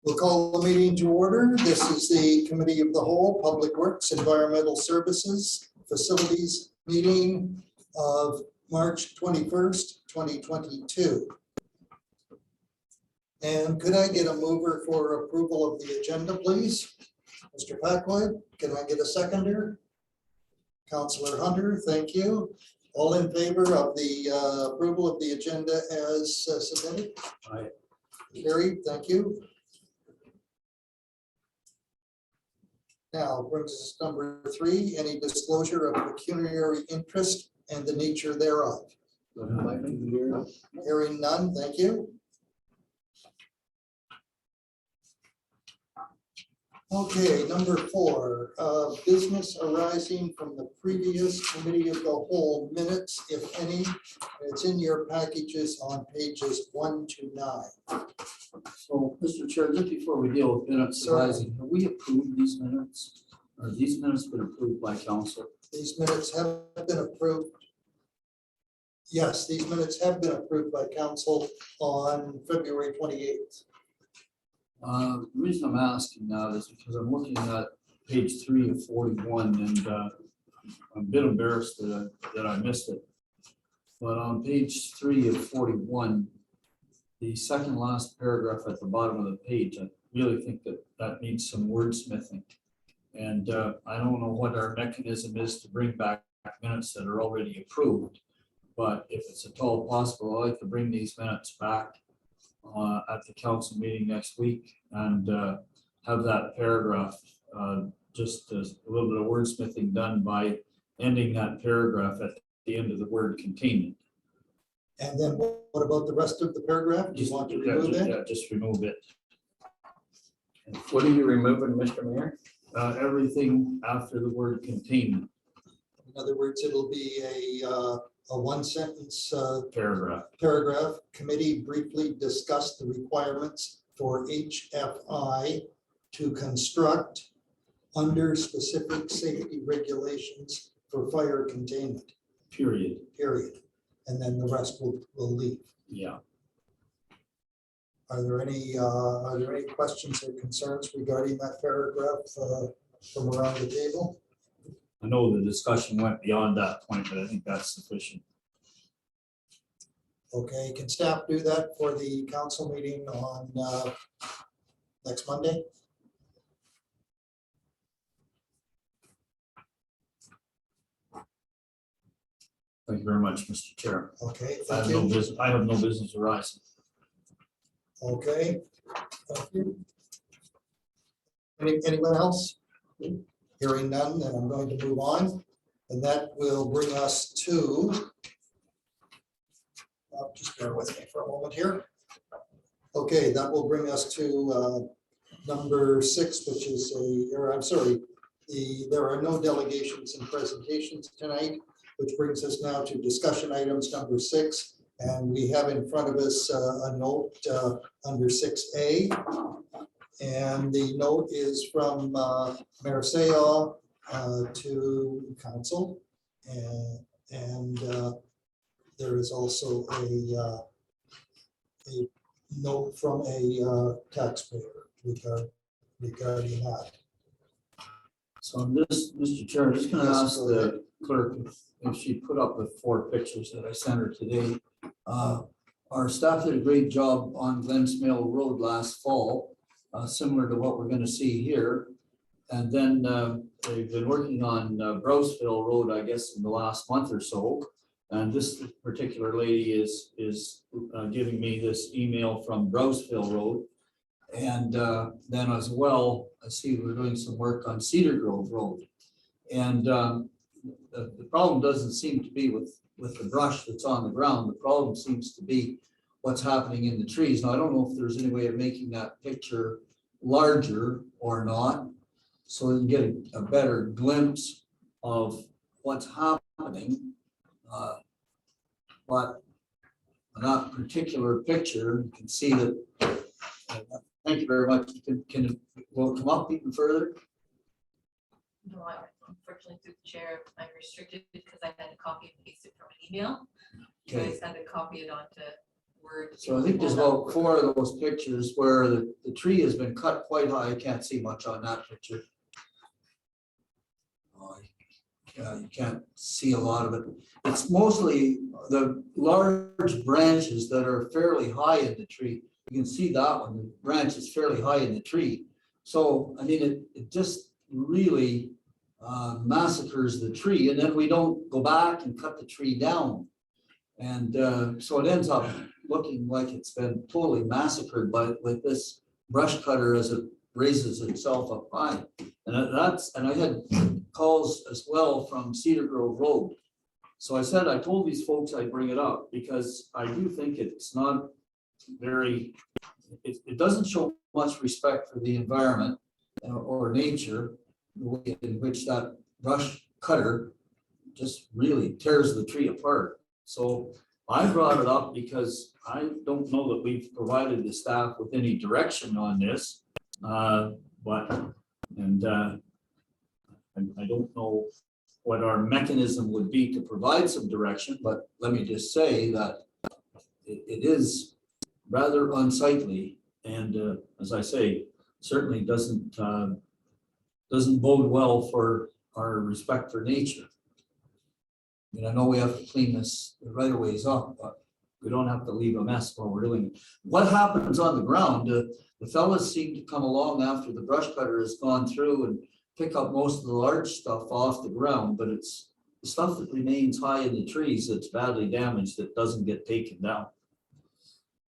We'll call the meeting to order. This is the Committee of the Whole, Public Works, Environmental Services, Facilities meeting of March 21st, 2022. And could I get a mover for approval of the agenda, please? Mr. Packwood, can I get a seconder? Councillor Hunter, thank you. All in favor of the approval of the agenda as submitted? Aye. Carried, thank you. Now brings us to number 3, any disclosure of pecuniary interest and the nature thereof. Hearing none, thank you. Okay, number 4, business arising from the previous Committee of the Whole minutes, if any. It's in your packages on pages 1 to 9. So, Mr. Chair, just before we deal with minutes Sir. arising, have we approved these minutes? Or have these minutes been approved by council? These minutes have been approved. Yes, these minutes have been approved by council on February 28th. The reason I'm asking that is because I'm looking at page 3 of 41 and I'm a bit embarrassed that I missed it. But on page 3 of 41, the second last paragraph at the bottom of the page, I really think that needs some wordsmithing. And I don't know what our mechanism is to bring back minutes that are already approved. But if it's at all possible, I'd like to bring these minutes back at the council meeting next week and have that paragraph, just a little bit of wordsmithing done by ending that paragraph at the end of the word containment. And then what about the rest of the paragraph? Do you want to remove it? Yeah, just remove it. What are you removing, Mr. Mayor? Everything after the word containment In other words, it'll be a one-sentence paragraph. Committee briefly discussed the requirements for HFI to construct under specific safety regulations for fire containment, Period. period. And then the rest will leave. Yeah. Are there any questions or concerns regarding that paragraph from around the table? I know the discussion went beyond that point, but I think that's sufficient. Okay, can staff do that for the council meeting on next Monday? Thank you very much, Mr. Chair. Okay, I thank have no you. business. I have no business arising. Okay, thank you. Anyone else? Hearing none, then I'm going to move on. And that will bring us to, just bear with me for a moment here. Okay, that will bring us to number 6, which is there are no delegations and presentations tonight, which brings us now to discussion items number 6. And we have in front of us a note under 6A. And the note is from Marseille to council. And there is also a note from a taxpayer regarding that. So on this, Mr. Chair, I'm just going to ask the clerk if she put up the 4 pictures that I sent her today. Our staff did a great job on Glensmale Road last fall, similar to what we're going to see here. And then they've been working on Browsville Road, I guess, in the last month or so. And this particular lady is giving me this email from Browsville Road. And then as well, I see we're doing some work on Cedar Grove Road. And the problem doesn't seem to be with the brush that's on the ground. The problem seems to be what's happening in the trees. Now, I don't know if there's any way of making that picture larger or not, so we can get a better glimpse of what's happening. But on that particular picture, you can see that. Thank you very much. Will it come up even further? No, unfortunately, through the chair, I'm restricted because I had to copy and paste it from an email. You Okay. guys had to copy it onto where. So I think there's about 4 of those pictures where the tree has been cut quite high. I can't see much on that picture. Yeah, you can't see a lot of it. It's mostly the large branches that are fairly high in the tree. You can see that one, the branch is fairly high in the tree. So, I mean, it just really massacres the tree, and then we don't go back and cut the tree down. And so it ends up looking like it's been totally massacred with this brush cutter as it raises itself up high. And I had calls as well from Cedar Grove Road. So I told these folks I'd bring it up because I do think it's not very, it doesn't show much respect for the environment or nature, the way in which that brush cutter just really tears the tree apart. So I brought it up because I don't know that we've provided the staff with any direction on this. And I don't know what our mechanism would be to provide some direction, but let me just say that it is rather unsightly, and as I say, certainly doesn't bode well for our respect for nature. I mean, I know we have to clean this right of ways up, but we don't have to leave a mess while we're doing it. What happens on the ground? The fellas seem to come along after the brush cutter has gone through and pick up most of the large stuff off the ground, but it's the stuff that remains high in the trees that's badly damaged that doesn't get taken down.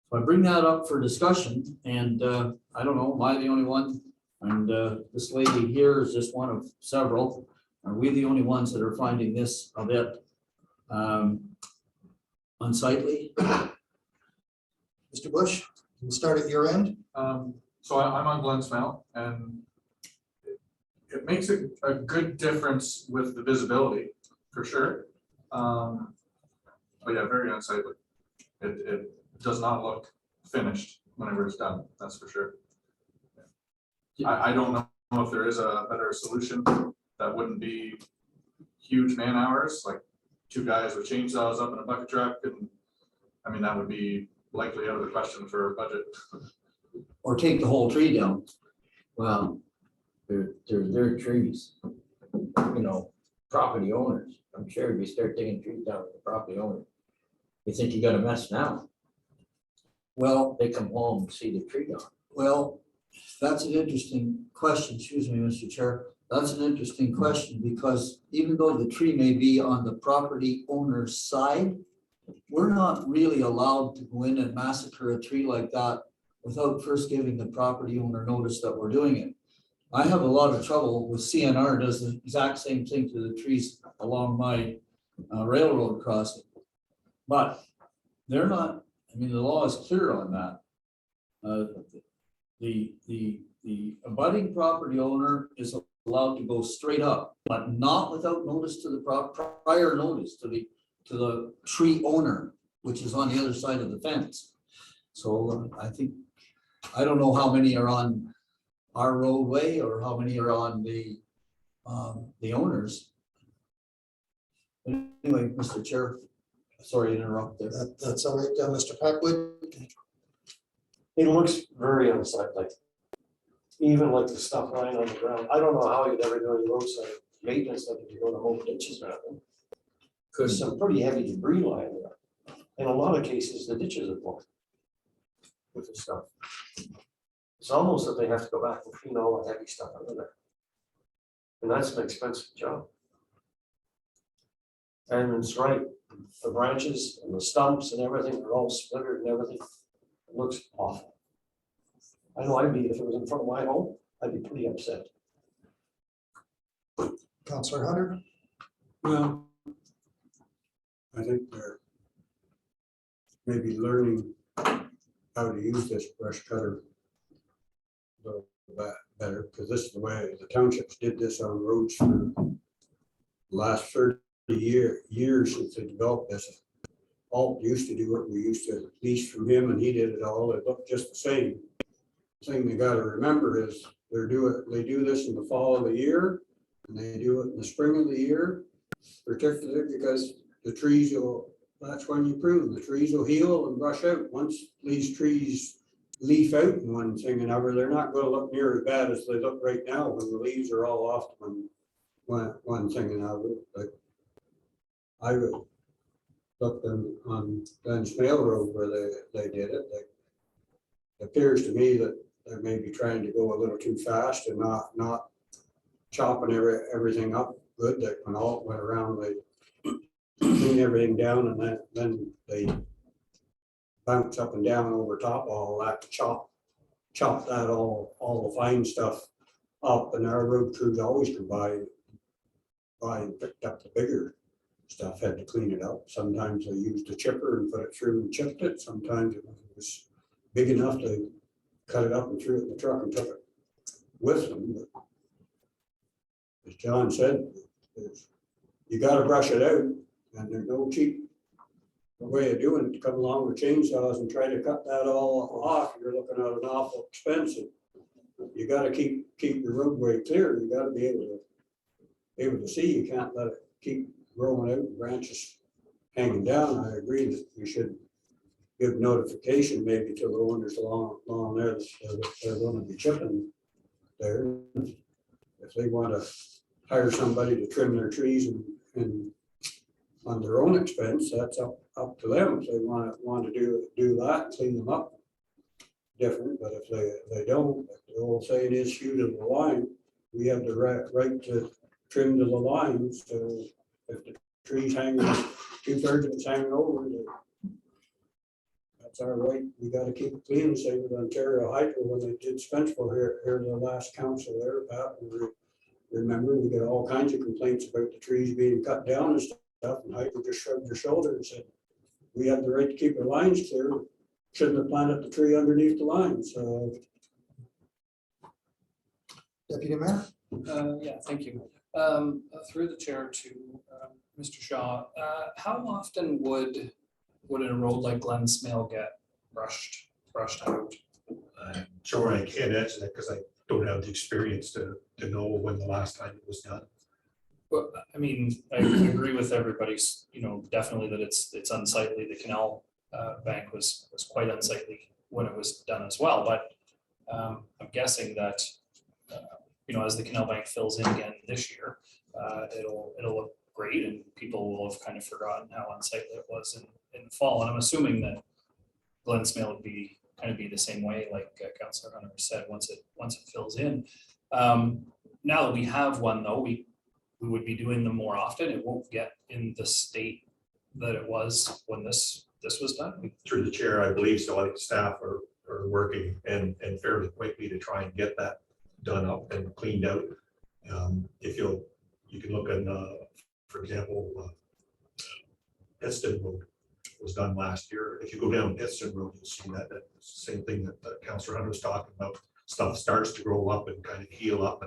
So I bring that up for discussion, and I don't know, am I the only one? And this lady here is just one of several. Are we the only ones that are finding this a bit unsightly? Mr. Bush, we'll start at your end. So I'm on Glens Mount, and it makes a good difference with the visibility, for sure. But yeah, very unsightly. It does not look finished whenever it's done, that's for sure. I don't know if there is a better solution that wouldn't be huge man hours, like 2 guys with chainsaws up in a bucket truck, and I mean, that would be likely out of the question for a budget. Or take the whole tree down? Well, they're trees, property owners. I'm sure if you start taking trees down with the property owner, you think you got a mess now. Well, They come home and see the tree gone. well, that's an interesting question. Excuse me, Mr. Chair. That's an interesting question because even though the tree may be on the property owner's side, we're not really allowed to go in and massacre a tree like that without first giving the property owner notice that we're doing it. I have a lot of trouble with CNR does the exact same thing to the trees along my railroad crossing. But they're not, I mean, the law is clear on that. The abutting property owner is allowed to go straight up, but not without notice to the prior notice to the tree owner, which is on the other side of the fence. So I don't know how many are on our roadway or how many are on the owners. Anyway, Mr. Chair, sorry to interrupt there. That's all right, Mr. Packwood. It looks very unsightly. Even like the stuff lying on the ground. I don't know how you'd ever do any roadside maintenance, like if you go to home ditches or anything. There's some pretty heavy debris lying there. In a lot of cases, the ditches are full with the stuff. It's almost that they have to go back and clean all the heavy stuff out of there. And that's an expensive job. And it's right, the branches and the stumps and everything are all splintered and everything. It looks awful. I know I'd be, if it was in front of my home, I'd be pretty upset. Councillor Hunter. Well, I think they're maybe learning how to use this brush cutter a little bit better, because this is the way the townships did this on roads for the last 30 years since they developed this. Alt used to do it. We used to lease from him and he did it all. It looked just the same. The thing they got to remember is they do this in the fall of the year and they do it in the spring of the year, particularly because the trees will that's when you prune. The trees will heal and brush out. Once these trees leaf out in one thing and another, they're not gonna look near as bad as they look right now when the leaves are all off one thing and another. Like I would look on Glenn's Mail Road where they did it. It appears to me that they're maybe trying to go a little too fast and not chopping everything up good. That when all went around, they clean everything down and then they bounce up and down over top of all that to chop that all the fine stuff up. And our road crews always come by and picked up the bigger stuff, had to clean it up. Sometimes they used a chipper and put it through and chipped it. Sometimes it was big enough to cut it up and threw it in the truck and took it with them. But as John said, you gotta brush it out, and there's no cheap way of doing it. To come along with chainsaws and try to cut that all off, you're looking at an awful expensive. You gotta keep your roadway clear. You gotta be able to see. You can't let it keep growing out and branches hanging down. I agree that we should give notification maybe to the owners along there that they're going to be chipping there. If they want to hire somebody to trim their trees and on their own expense, that's up to them. If they want to do that, clean them up different. But if they don't, the old saying is shoe to the line. We have the right to trim to the line. So if the tree's hanging, 2/3 of it's hanging over, that's our right. We got to keep it clean. Same with Ontario Hydro when they did Spencerville here the last council there. Pat, remember, we got all kinds of complaints about the trees being cut down and stuff. And Hydro just shrugged their shoulder and said, "We have the right to keep our lines clear. Shouldn't have planted the tree underneath the line." So, Deputy Mayor? Yeah, thank you. Through the chair to Mr. Shaw, how often would a road like Glenn's Mail get brushed out? I'm sure I can't answer that because I don't have the experience to know when the last time it was done. Well, I mean, I agree with everybody's, definitely that it's unsightly. The canal bank was quite unsightly when it was done as well, but I'm guessing that, as the canal bank fills in again this year, it'll look great and people will have kind of forgotten how unsightly it was in the fall. And I'm assuming that Glenn's Mail would be the same way, like Councillor Hunter said, once it fills in. Now that we have one though, we would be doing them more often. It won't get in the state that it was when this was done. Through the chair, I believe so. I think staff are working and fairly quickly to try and get that done up and cleaned out. If you can look at, for example, Pittston Road was done last year. If you go down Pittston Road, you'll see that that's the same thing that Councillor Hunter was talking about. Stuff starts to grow up and kind of heal up,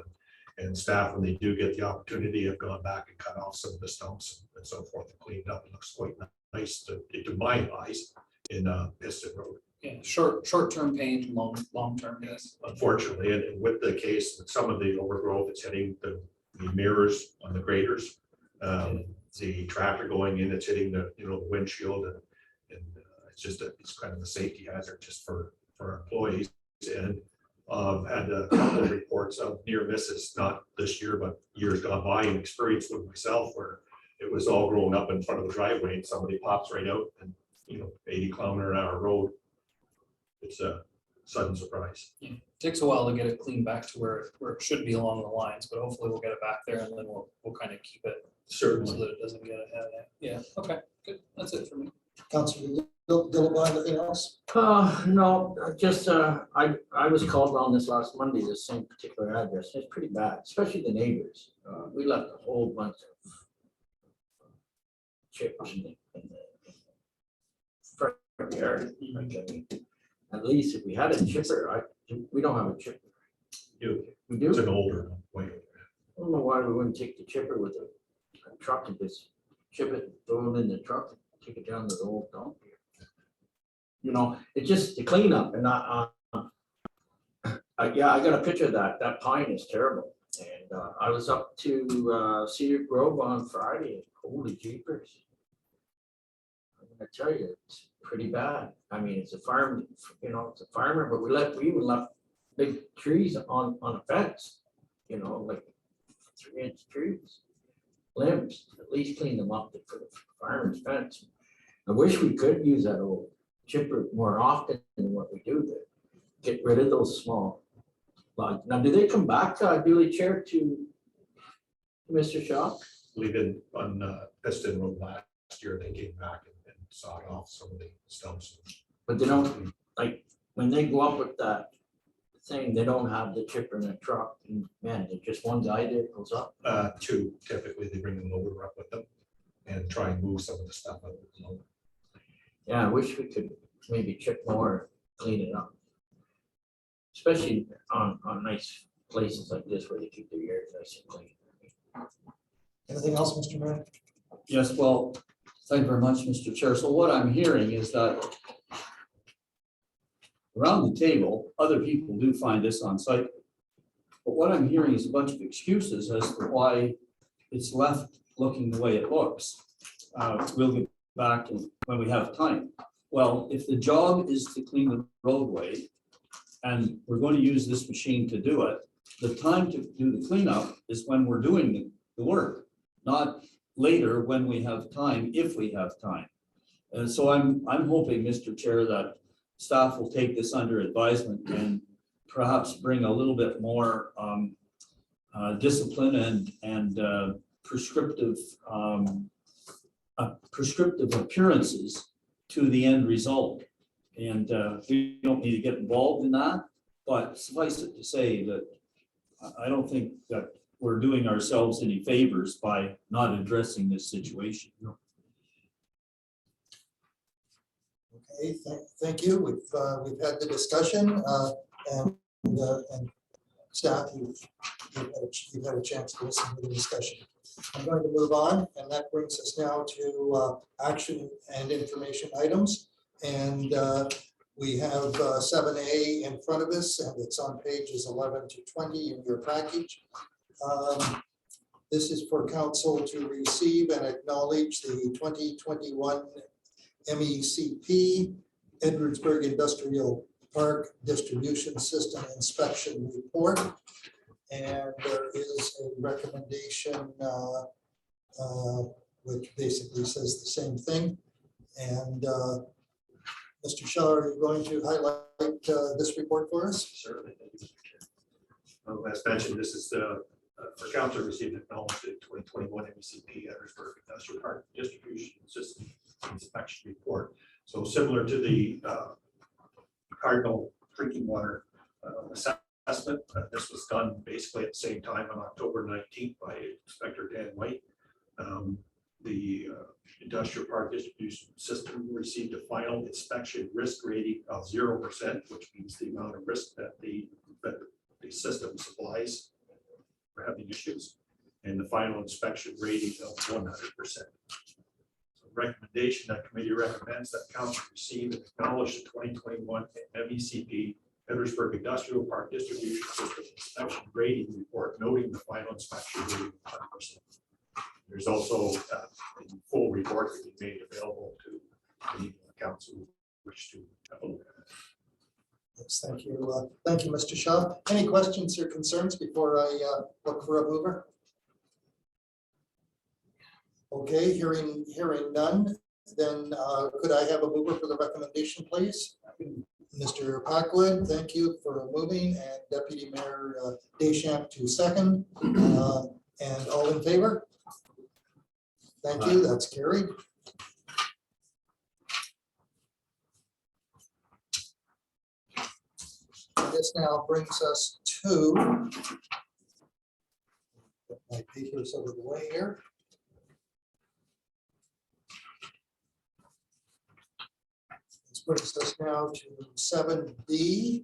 and staff, when they do get the opportunity, have gone back and cut off some of the stumps and so forth and cleaned up. It looks quite nice to my eyes in Pittston Road. Yeah, short-term pain, long-term, yes. Unfortunately, and with the case that some of the overgrowth that's hitting the mirrors on the graders, the tractor going in, it's hitting the the windshield, and it's kind of a safety hazard just for our employees. And had a couple of reports of near misses, not this year, but years gone by, and experienced with myself where it was all grown up in front of the driveway and somebody pops right out and 80-kilometer-an-hour road. It's a sudden surprise. Yeah. Takes a while to get it cleaned back to where it should be along the lines, but hopefully we'll get it back there and then we'll kind of keep it so that it doesn't get ahead of it. Yeah, okay, good. That's it for me. Councillor Dillabaugh, anything else? No, just, I was called on this last Monday, the same particular address. It's pretty bad, especially the neighbors. We left a whole bunch of chips in the front yard. At least if we had a chipper, we don't have a chipper. We do? It's an older one. I don't know why we wouldn't take the chipper with a truck and just chip it, throw it in the truck, and take it down to the old dump here. It's just the cleanup and not, yeah, I got a picture of that. That pine is terrible. And I was up to Cedar Grove on Friday. Holy jeepers. I tell you, it's pretty bad. I mean, it's a farm, it's a farmer, but we even left big trees on a fence, like 3-inch trees. Limbs, at least clean them up for the farmer's fence. I wish we could use that old chipper more often than what we do to get rid of those small logs. Now, do they come back, duly chair, to Mr. Shaw? Believe in on Piston Road last year, they came back and sawed off some of the stumps. But they don't, like, when they go up with that thing, they don't have the chipper in the truck, and man, there's just one guy there that goes up. Two, typically they bring the loader up with them and try and move some of the stuff out of the loader. Yeah, I wish we could maybe chip more, clean it up. Especially on nice places like this where they keep their yards nice and clean. Anything else, Mr. Mayor? Yes, well, thank you very much, Mr. Chair. So what I'm hearing is that around the table, other people do find this unsightly. But what I'm hearing is a bunch of excuses as to why it's left looking the way it looks. We'll get back to when we have time. Well, if the job is to clean the roadway and we're going to use this machine to do it, the time to do the cleanup is when we're doing the work, not later when we have time, if we have time. And so I'm hoping, Mr. Chair, that staff will take this under advisement and perhaps bring a little bit more discipline and prescriptive appearances to the end result. And we don't need to get involved in that, but suffice it to say that I don't think that we're doing ourselves any favors by not addressing this situation. Okay, thank you. We've had the discussion, and staff, you've had a chance to listen to the discussion. I'm going to move on, and that brings us now to action and information items. And we have 7A in front of us, and it's on pages 11 to 20 in your package. This is for council to receive and acknowledge the 2021 MECP Edwardsburg Industrial Park Distribution System Inspection Report. And there is a recommendation which basically says the same thing. And Mr. Shaw, are you going to highlight this report for us? Certainly. As mentioned, this is for council received acknowledged the 2021 MECP Edwardsburg Industrial Park Distribution System Inspection Report. So similar to the Cardinal drinking water assessment, this was done basically at the same time on October 19th by Inspector Dan White. The industrial park distribution system received a final inspection risk rating of 0%, which means the amount of risk that the system supplies for having issues, and the final inspection rating of 100%. So recommendation, that committee recommends that council receive and acknowledge the 2021 MECP Edwardsburg Industrial Park Distribution System Inspection Rating Report, noting the final inspection rating of 100%. There's also a full report that be made available to the council who wish to have a look at it. Yes, thank you. Thank you, Mr. Shaw. Any questions or concerns before I look for a mover? Okay, hearing none, then could I have a mover for the recommendation, please? Mr. Packwood, thank you for moving, and Deputy Mayor Deschamps to second. And all in favor? Thank you, that's carried. This now brings us to get my papers over the way here. This brings us now to 7B.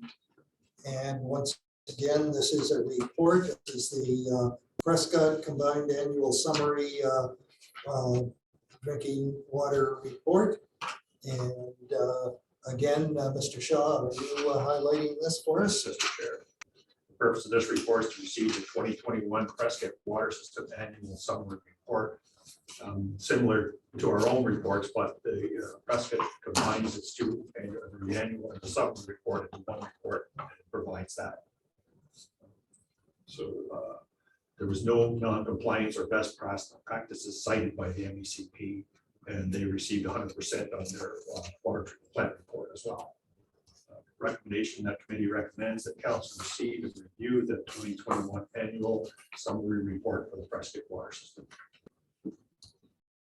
And once again, this is a report. This is the Prescott Combined Annual Summary Drinking Water Report. And again, Mr. Shaw, are you highlighting this for us? Mr. Chair. The purpose of this report is to receive the 2021 Prescott Water System Annual Summary Report. similar to our own reports, but the Prescott combines its two, the annual and the summary report into one report and provides that. So there was no non-compliance or best practices cited by the MECP, and they received 100% on their water treatment plant report as well. Recommendation that committee recommends that council receive and review the 2021 annual summary report for the Prescott water system.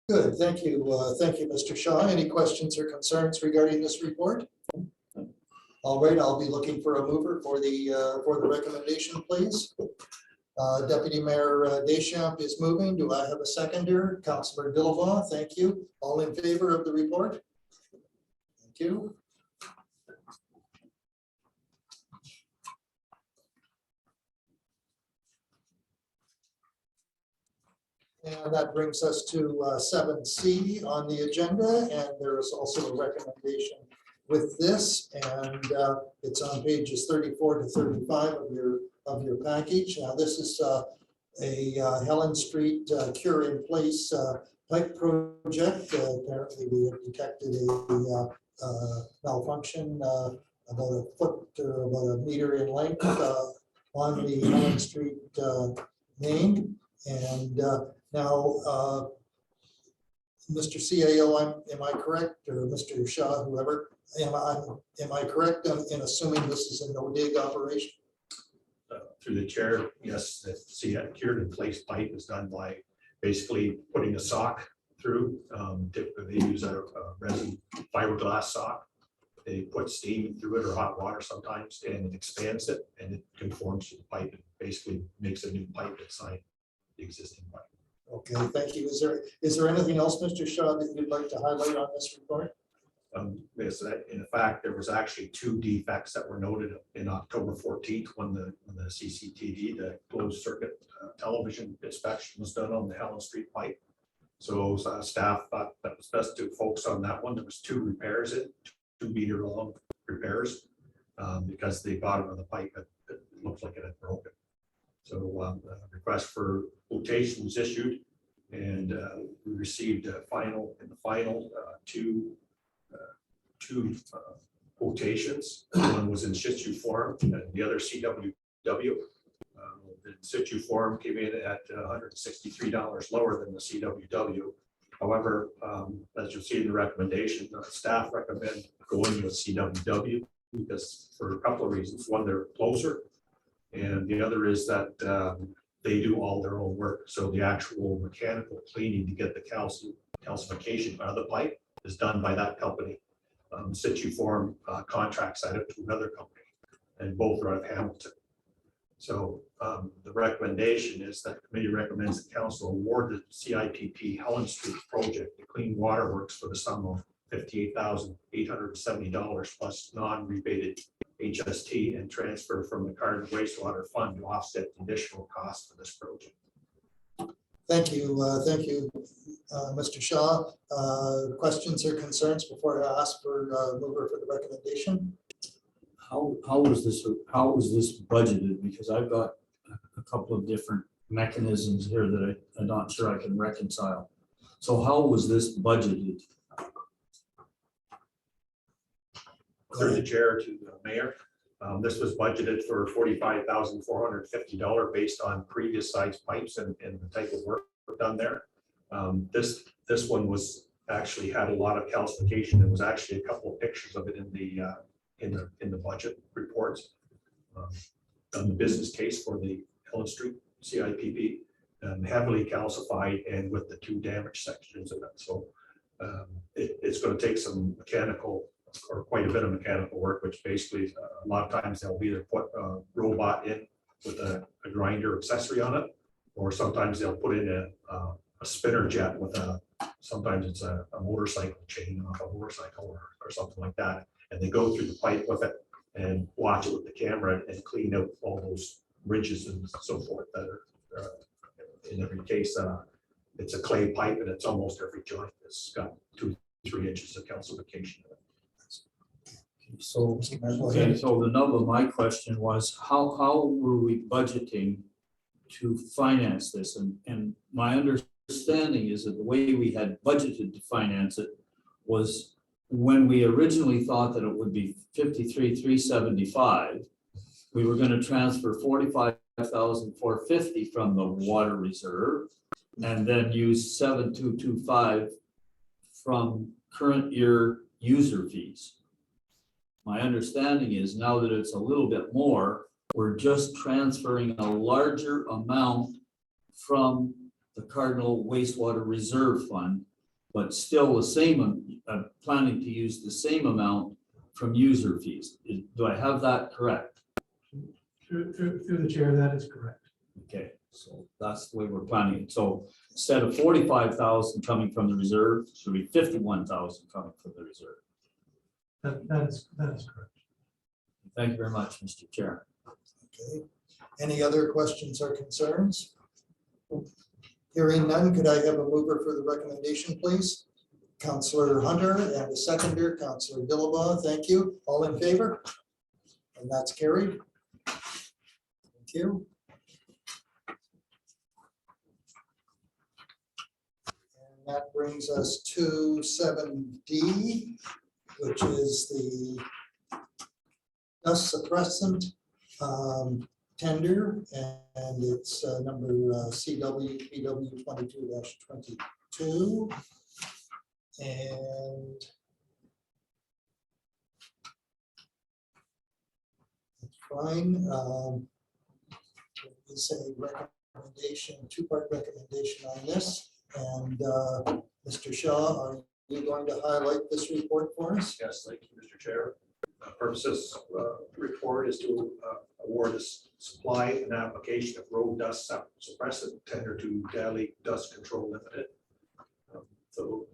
Good, thank you, Mr. Shaw. Any questions or concerns regarding this report? All right, I'll be looking for a mover for the recommendation, please. Deputy Mayor Deschamps is moving. Do I have a seconder? Councilor Dillabaugh, thank you. All in favor of the report? Thank you. And that brings us to 7C on the agenda, and there is also a recommendation with this, and it's on pages 34 to 35 of your package. Now, this is a Helen Street cure in place pipe project. Apparently, we have detected a malfunction about a foot or about a meter in length on the Helen Street main, and now, Mr. CAO, am I correct, or Mr. Shaw, whoever, am I correct in assuming this is a no-dig operation? Through the chair, yes, the cured in place pipe is done by basically putting a sock through. Typically, they use a resin fiberglass sock. They put steam through it or hot water sometimes, and it expands it, and it conforms to the pipe and basically makes a new pipe inside the existing pipe. Okay, thank you. Is there anything else, Mr. Shaw, that you'd like to highlight on this report? Yes, in fact, there was actually two defects that were noted in October 14th when the CCTV, the closed circuit television inspection was done on the Helen Street pipe. So staff thought that was best to focus on that one. There was two repairs, 2 meter long repairs, because the bottom of the pipe it looked like it had broken. So a request for quotation was issued, and we received a final two quotations. One was in situ form, and the other CWW. The situ form came in at $163 lower than the CWW. However, as you'll see in the recommendation, staff recommend going with CWW because for a couple of reasons. One, they're closer. And the other is that they do all their own work. So the actual mechanical cleaning to get the calcification out of the pipe is done by that company. Situ Form contracts that to another company, and both are out of Hamilton. So the recommendation is that the committee recommends the council award the CIPP Helen Street project, the Clean Water Works, for the sum of $58,870 plus non-rebated HST and transfer from the Cardin Wastewater Fund to offset the additional cost for this project. Thank you, Mr. Shaw. Questions or concerns before I ask for mover for the recommendation? How was this budgeted? Because I've got a couple of different mechanisms here that I'm not sure I can reconcile. So how was this budgeted? Through the chair to the mayor. This was budgeted for $45,450 based on previous size pipes and the type of work done there. This one was actually had a lot of calcification. There was actually a couple of pictures of it in the budget reports. On the business case for the Helen Street CIPP, heavily calcified and with the two damaged sections of it. So it's going to take some mechanical or quite a bit of mechanical work, which basically a lot of times they'll either put a robot in with a grinder accessory on it, or sometimes they'll put in a spinner jet with sometimes it's a motorcycle chain off a motorcycle or something like that. And they go through the pipe with it and watch it with the camera and clean out all those ridges and so forth that are in every case. It's a clay pipe and it's almost every joint. It's got 2-3 inches of calcification. So, okay, so the nub of my question was, how were we budgeting to finance this? And my understanding understanding is that the way we had budgeted to finance it was when we originally thought that it would be 53,375, we were going to transfer 45,450 from the water reserve and then use 7,225 from current year user fees. My understanding is now that it's a little bit more, we're just transferring a larger amount from the Cardinal Wastewater Reserve Fund, but still the same, planning to use the same amount from user fees. Do I have that correct? Through the chair, that is correct. Okay, so that's the way we're planning it. So instead of 45,000 coming from the reserve, it should be 51,000 coming from the reserve. That is correct. Thank you very much, Mr. Chair. Okay. Any other questions or concerns? Hearing none, could I have a mover for the recommendation, please? Councillor Hunter and a seconder, Councillor Dillabaugh. Thank you. All in favor? And that's carried. Thank you. And that brings us to 7D, which is the dust suppressant tender, and it's number CW 22-22. And that's fine. It's a recommendation, two-part recommendation on this. And Mr. Shaw, are you going to highlight this report for us? Yes, thank you, Mr. Chair. Purpose of this report is to award a supply and application of road dust suppressant tender to Daly Dust Control Limited. So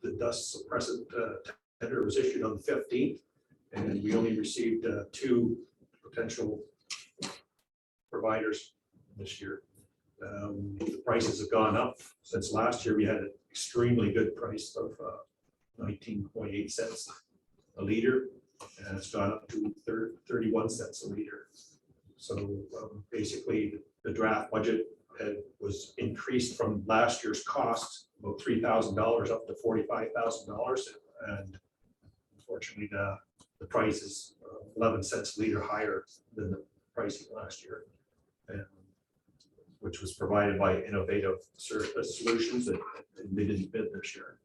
the dust suppressant tender was issued on the 15th, and we only received 2 potential providers this year. The prices have gone up since last year. We had an extremely good price of 19.8 cents a liter, and it's gone up to 31 cents a liter. So basically, the draft budget was increased from last year's cost, about $3,000 up to $45,000, and unfortunately, the price is 11 cents a liter higher than the pricing last year, and which was provided by Innovative Solutions, and they didn't bid this year.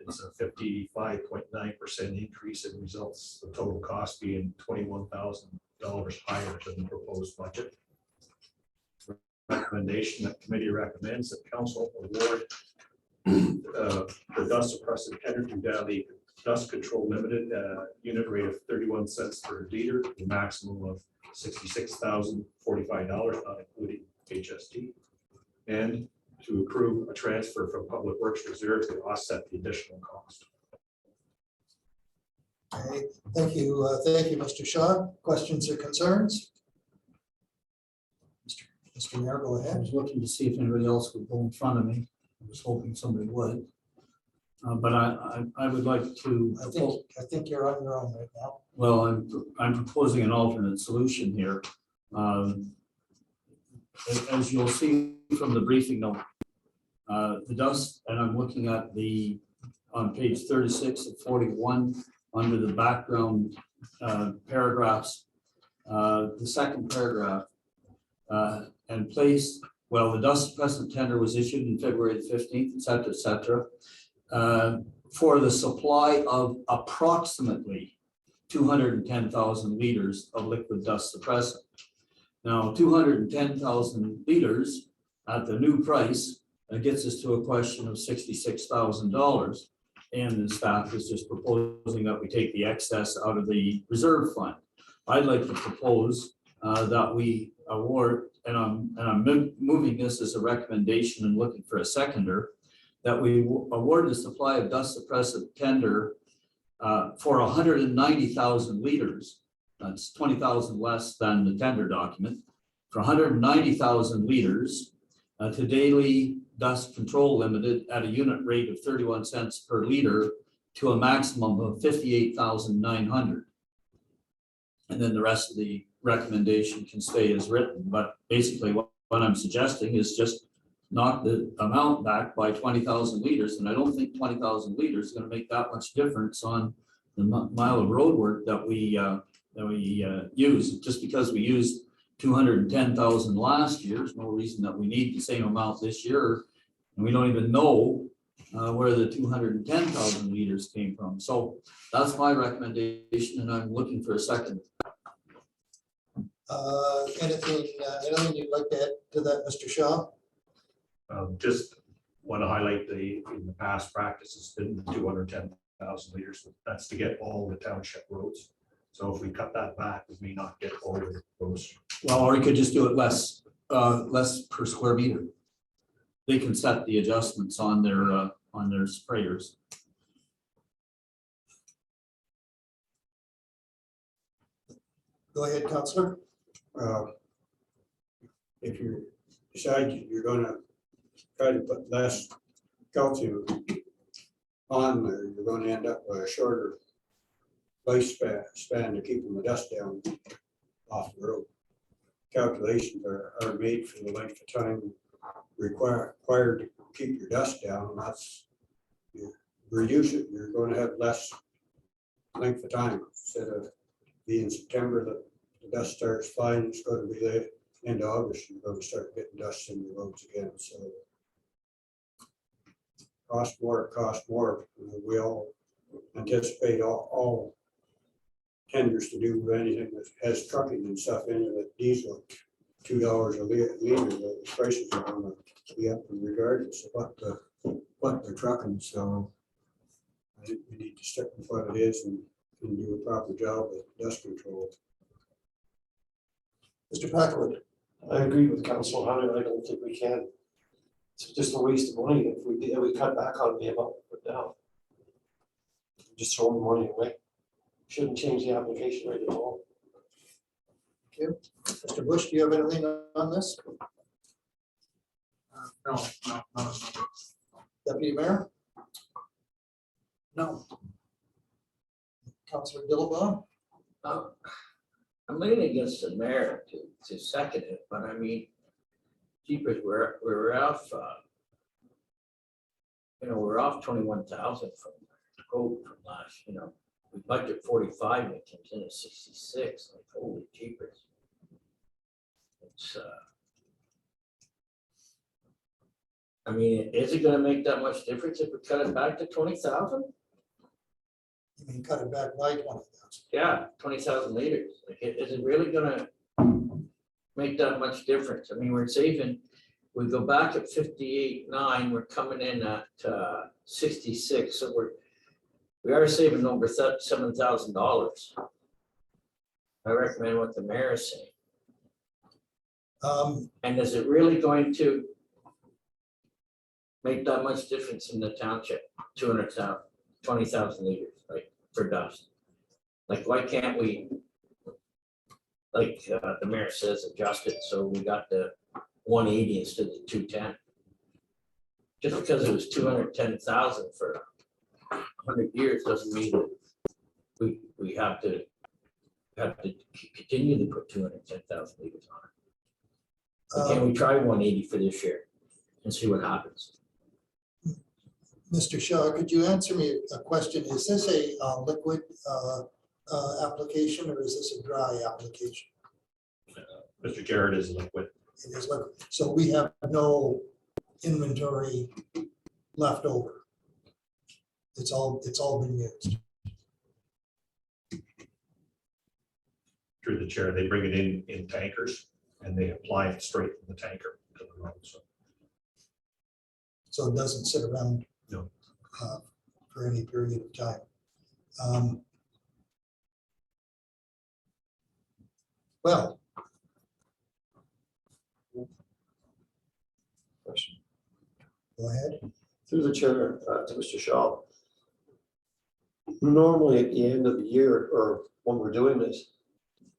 It's a 55.9% increase in results, the total cost being $21,000 higher than the proposed budget. Recommendation that committee recommends that council award the dust suppressant tender to Daly Dust Control Limited, unit rate of 31 cents per liter, the maximum of $66,045, not including HST, and to approve a transfer from Public Works Reserve to offset the additional cost. Okay, thank you, Mr. Shaw. Questions or concerns? Mr. Mayor, go I ahead. was looking to see if anybody else would go in front of me. I was hoping somebody would. But I would like to. I think you're on your own right now. Well, I'm proposing an alternate solution here. As you'll see from the briefing note, the dust, and I'm looking at on page 36 of 41 under the background paragraphs, the second paragraph, and placed, well, the dust suppressant tender was issued in February 15th, et cetera, for the supply of approximately 210,000 liters of liquid dust suppressant. Now, 210,000 liters at the new price gets us to a question of $66,000. And the staff is just proposing that we take the excess out of the reserve fund. I'd like to propose that we award, and I'm moving this as a recommendation and looking for a seconder, that we award the supply of dust suppressant tender for 190,000 liters. That's 20,000 less than the tender document, for 190,000 liters to Daly Dust Control Limited at a unit rate of 31 cents per liter to a maximum of 58,900. And then the rest of the recommendation can stay as written. But basically what I'm suggesting is just knock the amount back by 20,000 liters, and I don't think 20,000 liters is gonna make that much difference on the mile of road work that we use. Just because we used 210,000 last year, there's no reason that we need the same amount this year. And we don't even know where the 210,000 liters came from. So that's my recommendation, and I'm looking for a second. Anything you'd like to add to that, Mr. Shaw? Just want to highlight in the past practice, it's been 210,000 liters. That's to get all the township roads. So if we cut that back, we may not get all the roads. Well, or you could just do it less per square meter. They can set the adjustments on their sprayers. Go ahead, Counselor. If you decide you're gonna try to put less calcium on there, you're gonna end up with a shorter lifespan to keeping the dust down off the road. Calculations are made for the length of time required to keep your dust down, and that's, you reduce it, you're gonna have less length of time. Instead of being September that the dust starts flying, it's gonna be the end of August, you're gonna start getting dust in the roads again, so. Cost more. We all anticipate all tenders to do anything that has trucking and stuff in it, that diesel, $2 a liter, the prices are gonna be up regardless of what they're trucking, so. I think we need to stick with what it is and do a proper job with dust control. Mr. Packwood. I agree with Council Hunter. I don't think we can. It's just a waste of money if we cut back on the amount we put down. Just throwing money away. Shouldn't change the application rate at all. Mr. Bush, do you have anything on this? No. Deputy Mayor? No. Counselor Dillabaugh? I'm leaning against the mayor to second it, but I mean, jeepers, we're off, we're off 21,000 from the quote from last, we budget 45, and it comes in at 66, like holy jeepers. It's, I mean, is it gonna make that much difference if we cut it back to 20,000? You mean cut it back by 20,000? Yeah, 20,000 liters. Like, is it really gonna make that much difference? I mean, we're saving, we go back at 58.9, we're coming in at 66, so we are saving over $7,000. I recommend what the mayor is saying. And is it really going to make that much difference in the township? 200,000, 20,000 liters, like for dust. Like, why can't we, like the mayor says, adjust it so we got the 180 instead of 210? Just because it was 210,000 for 100 years doesn't mean that we have to continue to put 210,000 liters on it. Why can't we try 180 for this year and see what happens? Mr. Shaw, could you answer me a question? Is this a liquid application or is this a dry application? Mr. Jared is liquid. It is liquid. So we have no inventory left over. It's all been used. Through the chair, they bring it in tankers and they apply it straight from the tanker to the road. So it doesn't sit around. No. For any period of time. Well. Question. Go ahead. Through the chair to Mr. Shaw. Normally at the end of the year or when we're doing this,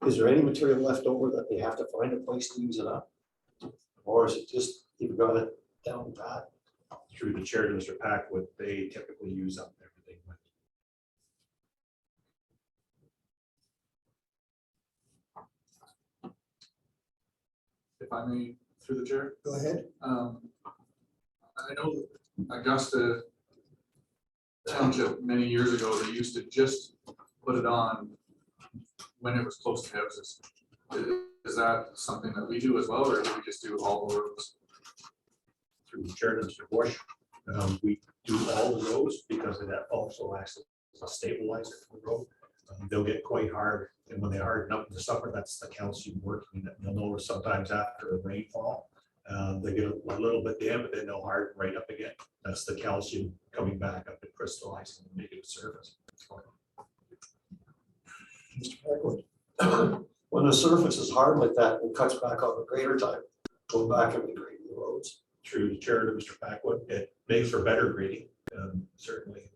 is there any material left over that they have to find a place to use it up? Or is it just you've got it down pat? Through the chair to Mr. Packwood, they typically use up everything. If I may, through the chair. Go ahead. I know Augusta Township, many years ago, they used to just put it on when it was close to houses. Is that something that we do as well, or do we just do all the roads? Through the chair, Mr. Bush, we do all the roads because of that also acts as a stabilizer for the road. They'll get quite hard, and when they harden up in the summer, that's the calcium working. That you'll notice sometimes after a rainfall, they get a little bit damp, but then they'll harden right up again. That's the calcium coming back up and crystallizing and making a surface. Mr. Packwood. When the surface is hard like that and cuts back on the grader time, go back and regrade the roads. Through the chair to Mr. Packwood, it makes for better grading, certainly.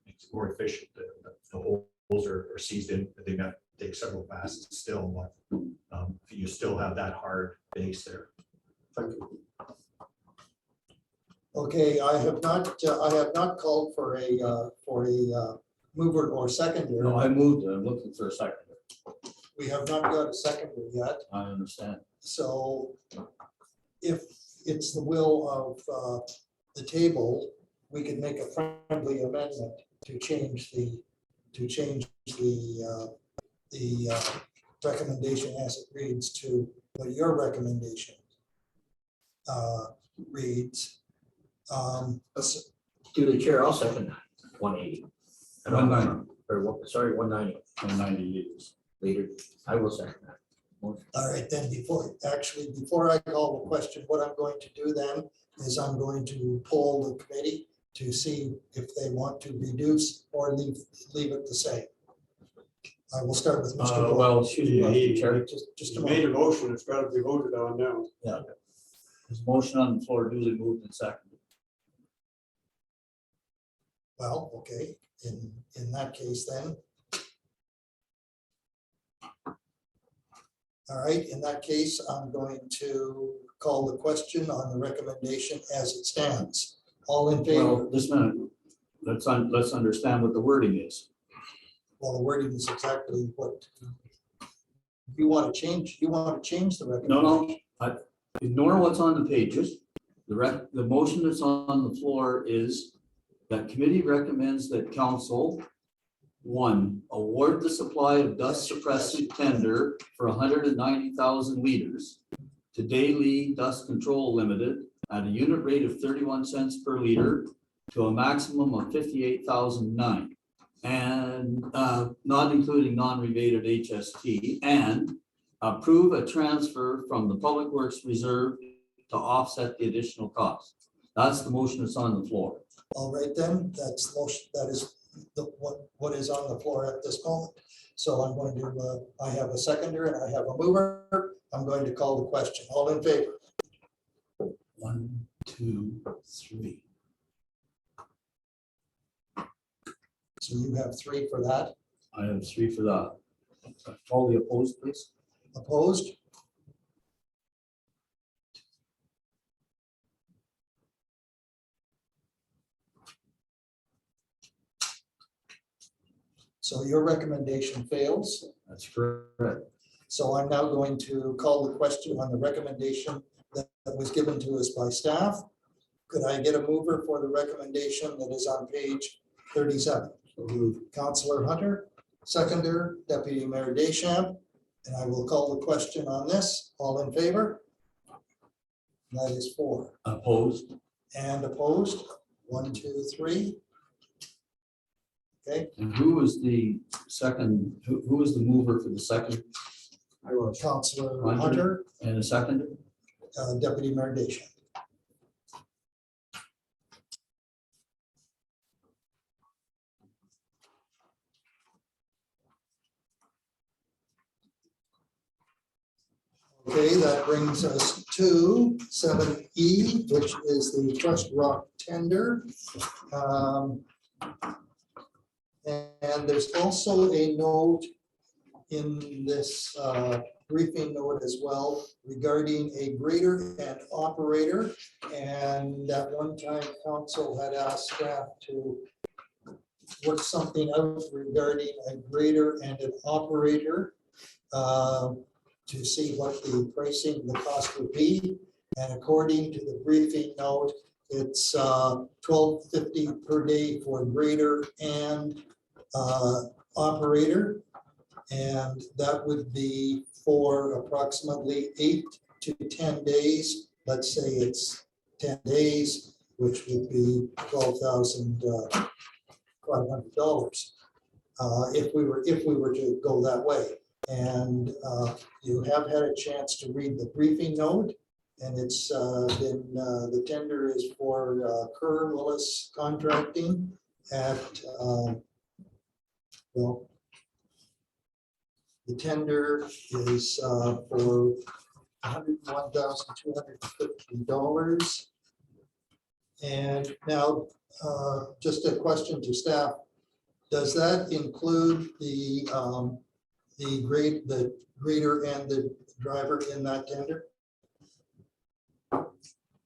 Makes it more efficient. The holes are seized in, they got to take several passes still, but you still have that hard base there. Thank you. Okay, I have not called for a mover or seconder. No, I moved, I'm looking for a second. We have not got a seconder yet. I understand. So if it's the will of the table, we could make a friendly amendment to change the recommendation as it reads to what your recommendation reads. To the chair, I'll second that, 180. 190. Or what, sorry, 190 90 years. later, I will second that. Motion. All right, then before I call the question, what I'm going to do then is I'm going to poll the committee to see if they want to reduce or leave it the same. I will start with Mr. Boyle. Well, excuse me, Mr. Chair. Just a You made a moment. motion, it's gotta be voted on now. There's a motion on the floor duly moved and seconded. Well, okay, in that case then. All right, in that case, I'm going to call the question on the recommendation as it stands. All in favor? Well, just a minute. Let's understand what the wording is. Well, the wording is exactly what you want to change. You want to change the No, recommendation. ignore what's on the pages. The motion that's on the floor is that committee recommends that council, one, award the supply of dust suppressant tender for 190,000 liters to Daily Dust Control Limited at a unit rate of 31 cents per liter to a maximum of 58,009, and not including non-rebated HST, and approve a transfer from the Public Works Reserve to offset the additional cost. That's the motion that's on the floor. All right, then, that's the motion, that is what is on the floor at this moment. So I'm going to, I have a seconder and I have a mover. I'm going to call the question. All in favor? 1, 2, 3. So you have 3 for that. I have 3 for that. All the opposed, please. Opposed? So your recommendation fails. That's correct. So I'm now going to call the question on the recommendation that was given to us by staff. Could I get a mover for the recommendation that is on page 37? Councillor Hunter, seconder, Deputy Mayor Deschamps, and I will call the question on this. All in favor? That is 4. Opposed? And opposed? 1, 2, 3. Okay, And who was the second, who was the mover for the second I was. Councillor Hunter. Hunter, and the second? Deputy Mayor Deschamps. Okay, that brings us to 7E, which is the crushed rock tender. And there's also a note in this briefing note as well regarding a grader and operator. And at one time, council had asked staff to work something out regarding a grader and an operator to see what the pricing, the cost would be. And according to the briefing note, It's $12.50 per day for grader and operator. And that would be for approximately 8 to 10 days. Let's say it's 10 days, which would be $12,500 if we were to go that way. And you have had a chance to read the briefing note, and it's been the tender is for Kerr Willis Contracting at well. The tender is for $101,250. And now, just a question to staff. Does that include the grader and the driver in that tender?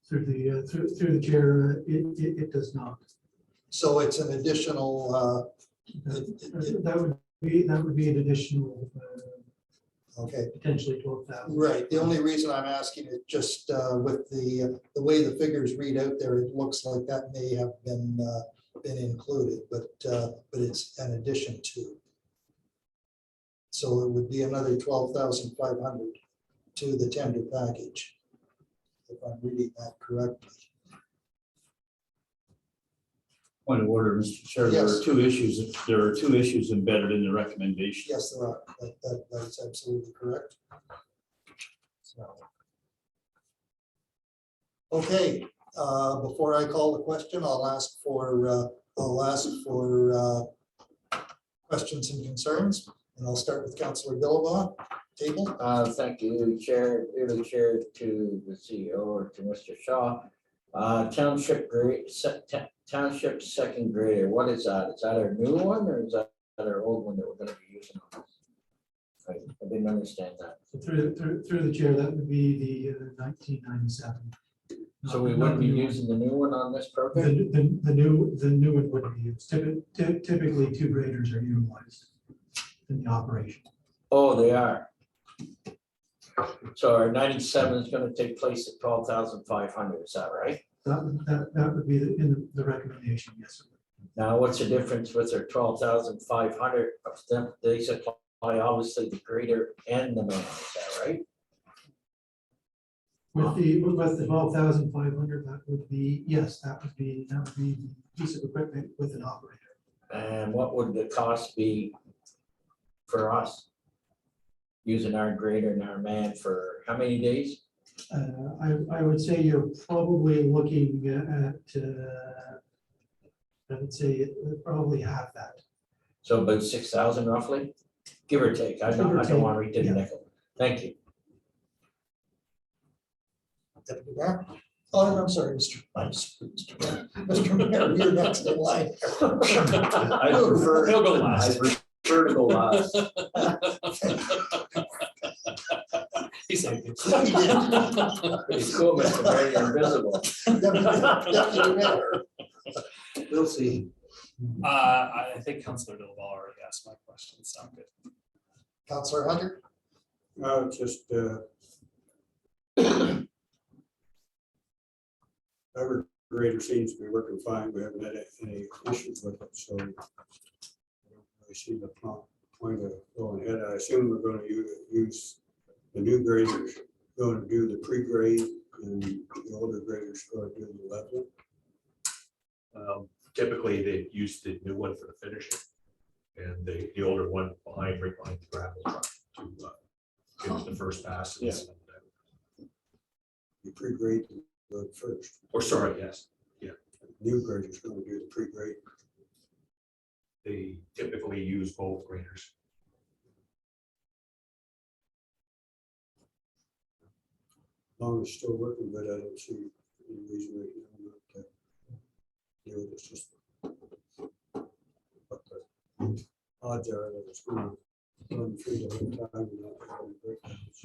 Through the chair, it does not. So it's an additional, That would be an additional, okay. potentially 12,000. Right, the only reason I'm asking is just with the way the figures read out there, it looks like that may have been included, but it's an addition to. So it would be another 12,500 to the tender package, if I'm reading that correctly. Point of order, Mr. Chair, there Yes. are two issues embedded in the recommendation. Yes, there are. That's absolutely correct. So. Okay, before I call the question, I'll ask for questions and concerns, and I'll start with Councillor Dillabaugh. Table. Thank you, Chair, to the CEO or to Mr. Shaw. Township second grader, what is that? Is that our new one or is that our old one that we're gonna be using on this? I didn't understand that. So through the chair, that would be the 1997. So we wouldn't be using the new one on this program? The new one would be used. Typically, 2 graders are utilized in the operation. Oh, they are. So our 97 is gonna take place at 12,500, is that right? That would be in the recommendation, yes. Sir. Now, what's the difference with our 12,500 of them? They supply obviously the grader and the man, is that right? With the 12,500, that would be, yes, that would be the piece of equipment with an operator. And what would the cost be for us? Using our grader and our man for how many days? I would say you're probably looking at, I would say probably half that. So about 6,000 roughly, give or take. I don't want to read the nickel. Thank you. Deputy Mayor. Oh, I'm sorry, Mr. Mayor, you're next in line. I prefer, He'll go I last. prefer to go last. He said it. Pretty cool, Mr. Mayor, you're invisible. Deputy Mayor. We'll see. I think Councillor Dillabaugh already asked my question. Sound good. Councillor Hunter. Just our grader seems to be working fine. We haven't had any issues with it, so I don't really see the point of going ahead. I assume we're going to use the new graders, going to do the pre-grade, and the older graders going to do the level. Typically, they use the new one for the finishing, and the older one right behind the gravel truck to give us the first passes. Yeah. You pre-grade the first. Or sorry, yes, New graders going to do the pre-grade. they typically use both graders. As long as it's still working, but I don't see any reason right now not to do it. It's just what the odds are that it's going to run through the whole time and not have any breakdowns.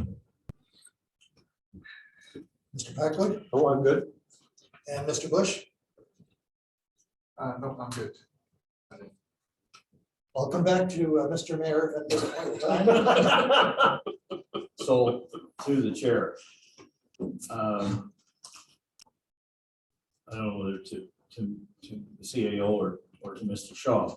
Mr. Packwood Oh, I'm good. and Mr. Bush. No, I'm good. I'll come back to Mr. Mayor at this point in time. So through the chair. I don't know whether to the CAO or to Mr. Shaw.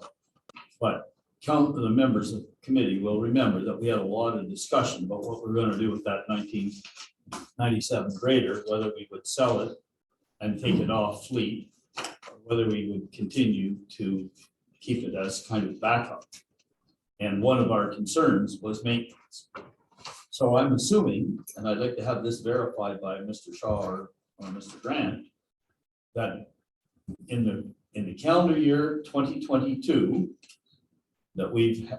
But count the members of the committee will remember that we had a lot of discussion about what we're gonna do with that 1997 grader, whether we would sell it and take it off fleet, or whether we would continue to keep it as kind of backup. And one of our concerns was maintenance. So I'm assuming, and I'd like to have this verified by Mr. Shaw or Mr. Grant, that in the calendar year 2022, that we've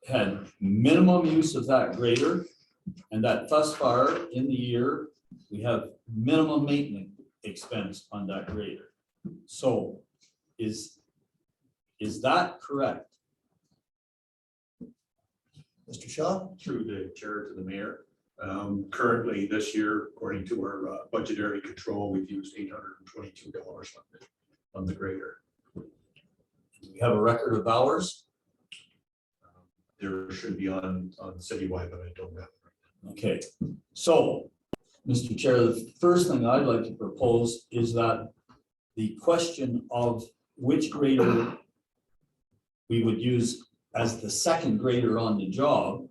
had minimum use of that grader, and that thus far in the year, we have minimum maintenance expense on that grader. So is that correct? Mr. Shaw? Through the chair to the mayor. Currently, this year, according to our budgetary control, we've used $822 on the grader. Do we have a record of hours? There should be on citywide, but I don't have. Okay, so, Mr. Chair, the first thing I'd like to propose is that the question of which grader we would use as the second grader on the job,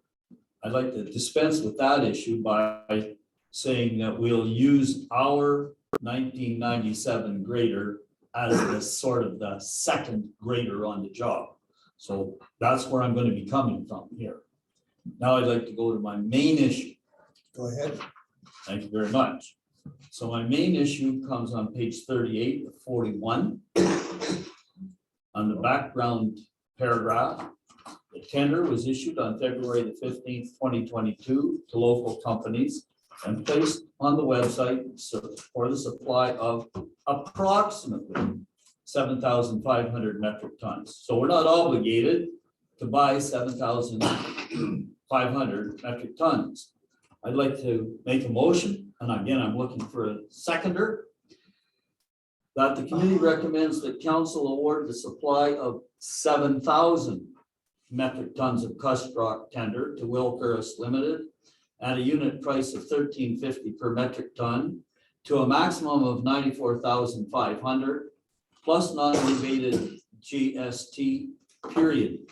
I'd like to dispense with that issue by saying that we'll use our 1997 grader as the sort of the second grader on the job. So that's where I'm going to be coming from here. Now I'd like to go to my main issue. Go ahead. Thank you very much. So my main issue comes on page 38 of 41. On the background paragraph, the tender was issued on February the 15th, 2022 to local companies and placed on the website for the supply of approximately 7,500 metric tons. So we're not obligated to buy 7,500 metric tons. I'd like to make a motion, and again, I'm looking for a seconder, that the committee recommends that council award the supply of 7,000 metric tons of crushed rock tender to Wilkeris Limited at a unit price of $13.50 per metric ton to a maximum of 94,500 plus non-rebated GST period.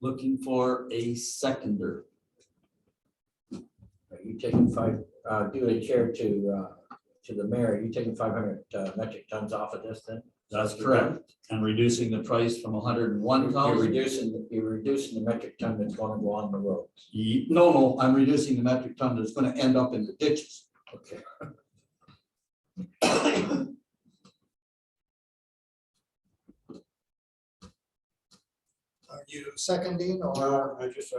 Looking for a seconder. Are you taking due to chair to the mayor, are you taking 500 metric tons off of this then? That's correct. And reducing the price from 101,000. You're reducing the metric ton that's going to go on the roads. No, I'm reducing the metric ton that's going to end up in the ditches. Okay. Are you seconding or? Well, I just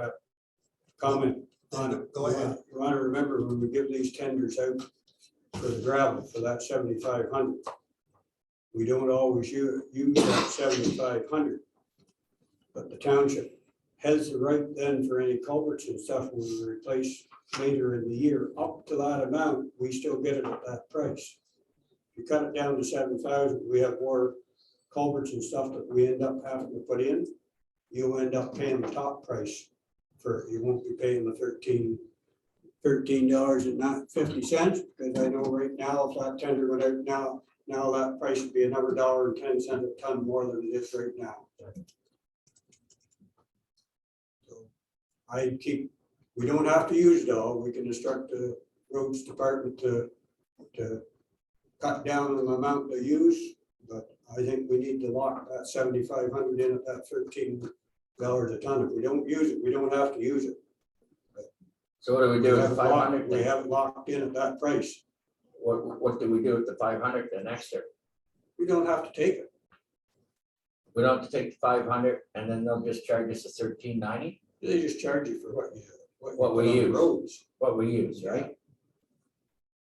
comment on it. Go ahead. You want to remember when we give these tenders out for the gravel for that 7,500, we don't always use that 7,500. But the township has the right then for any culverts and stuff when we replace later in the year, up to that amount, we still get it at that price. If you cut it down to 7,000, we have more culverts and stuff that we end up having to put in. You end up paying the top price for, you won't be paying the $13.50, because I know right now, if that tender went out now that price would be another $1.10 a ton more than it is right now. So we don't have to use it all. We can instruct the roads department to cut down on the amount they use, but I think we need to lock that 7,500 in at that $13 a ton. If we don't use it, we don't have to use it. So what do we do with the 500? We have it locked in at that price. What do we do with the 500 then next year? We don't have to take it. We don't have to take the 500 and then they'll just charge us the $13.90? They just charge you for what you What put we on the use. roads. What we use, right?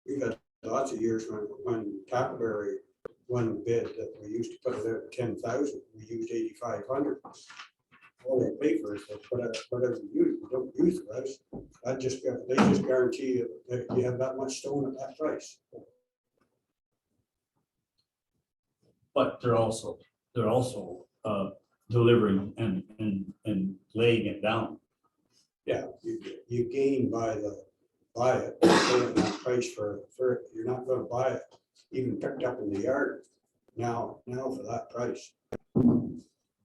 We've had lots of years when Tackleberry won bid that we used to put it at 10,000, we used 8,500. All they pay for is whatever you use. We don't use the rest. They just guarantee you that you have that much stone at that price. But they're also delivering and laying it down. Yeah, you gain by it, paying that price for it. You're not gonna buy it even picked up in the yard now for that price.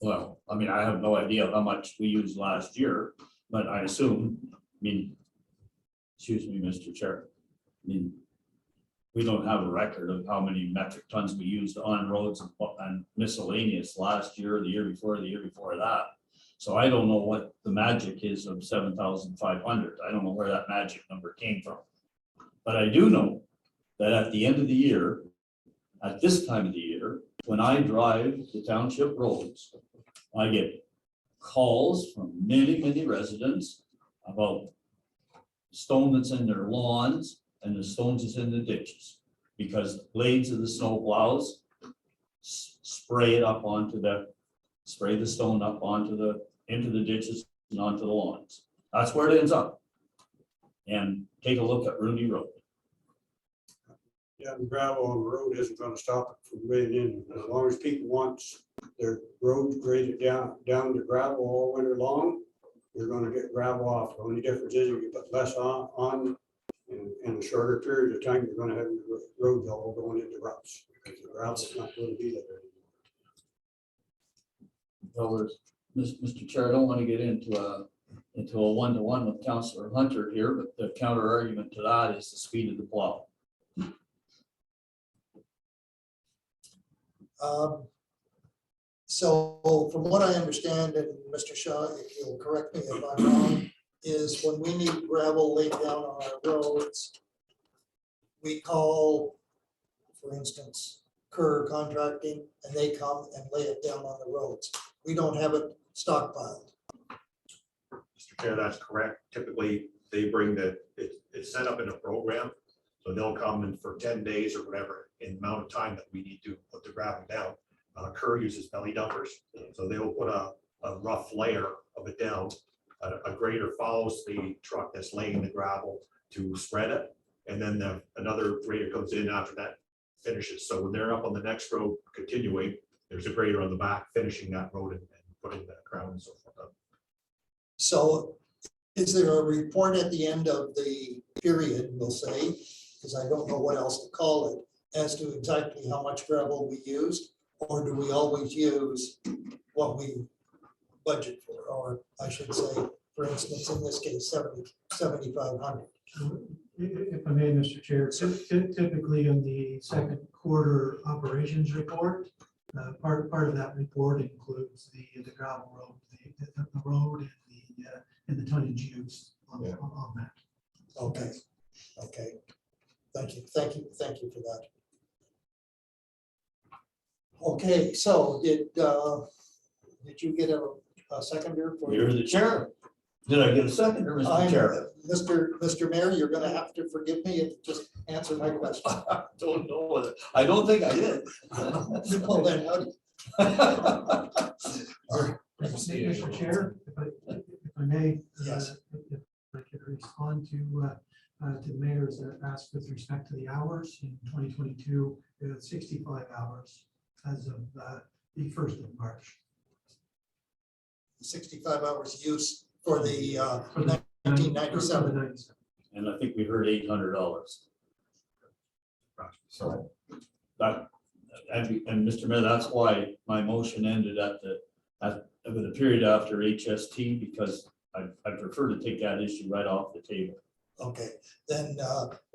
Well, I mean, I have no idea how much we used last year, but I assume, excuse me, Mr. Chair. I mean, we don't have a record of how many metric tons we used on roads and miscellaneous last year, the year before that. So I don't know what the magic is of 7,500. I don't know where that magic number came from. But I do know that at the end of the year, at this time of the year, when I drive the township roads, I get calls from many residents about stone that's in their lawns and the stones that's in the ditches. Because the blades of the snow plows spray the stone up into the ditches and onto the lawns. That's where it ends up. And take a look at Rooney Road. Yeah, the gravel on the road isn't gonna stop it from being in, as long as people want their roads graded down to gravel all winter long, you're gonna get gravel off. The only difference is you put less on in a shorter period of time, you're gonna have the roads all going into ruts, because the gravel's not gonna be there anymore. Well, Mr. Chair, I don't want to get into a one-to-one with Councillor Hunter here, but the counter argument to that is the speed of the plow. So from what I understand, and Mr. Shaw, if you'll correct me if I'm wrong, is when we need gravel laid down on our roads, we call, for instance, Kerr Contracting, and they come and lay it down on the roads. We don't have it stockpiled. Mr. Chair, that's correct. Typically, they bring it's set up in a program. So they'll come in for 10 days or whatever in amount of time that we need to put the gravel down. Kerr uses belly dumpers. So they will put a rough layer of it down. A grader follows the truck that's laying the gravel to spread it. And then another grader comes in after that finishes. So when they're up on the next road continuing, there's a grader on the back finishing that road and putting the crown and so forth up. So is there a report at the end of the period, we'll say, because I don't know what else to call it, as to exactly how much gravel we used? Or do we always use what we budget for? Or I should say, for instance, in this case, 7,500. If I may, Mr. Chair, typically in the second quarter operations report, part of that report includes the gravel road, the road and the tonnage used on that. Okay, okay. Thank you for that. Okay, so did you get a seconder for? You're the chair. Did I get a second, or Mr. Chair? Mr. Mayor, you're gonna have to forgive me and just answer my question. I don't know whether, I don't think I did. Well, then, how do Mr. Chair, if I may, Yes. if I could respond to the mayor's ask with respect to the hours in 2022, 65 hours as of the 1st of March. 65 hours use for the For the 1997. 97. And I think we heard $800. So that, and Mr. Mayor, that's why my motion ended with the period after HST, because I prefer to take that issue right off the table. Okay, then,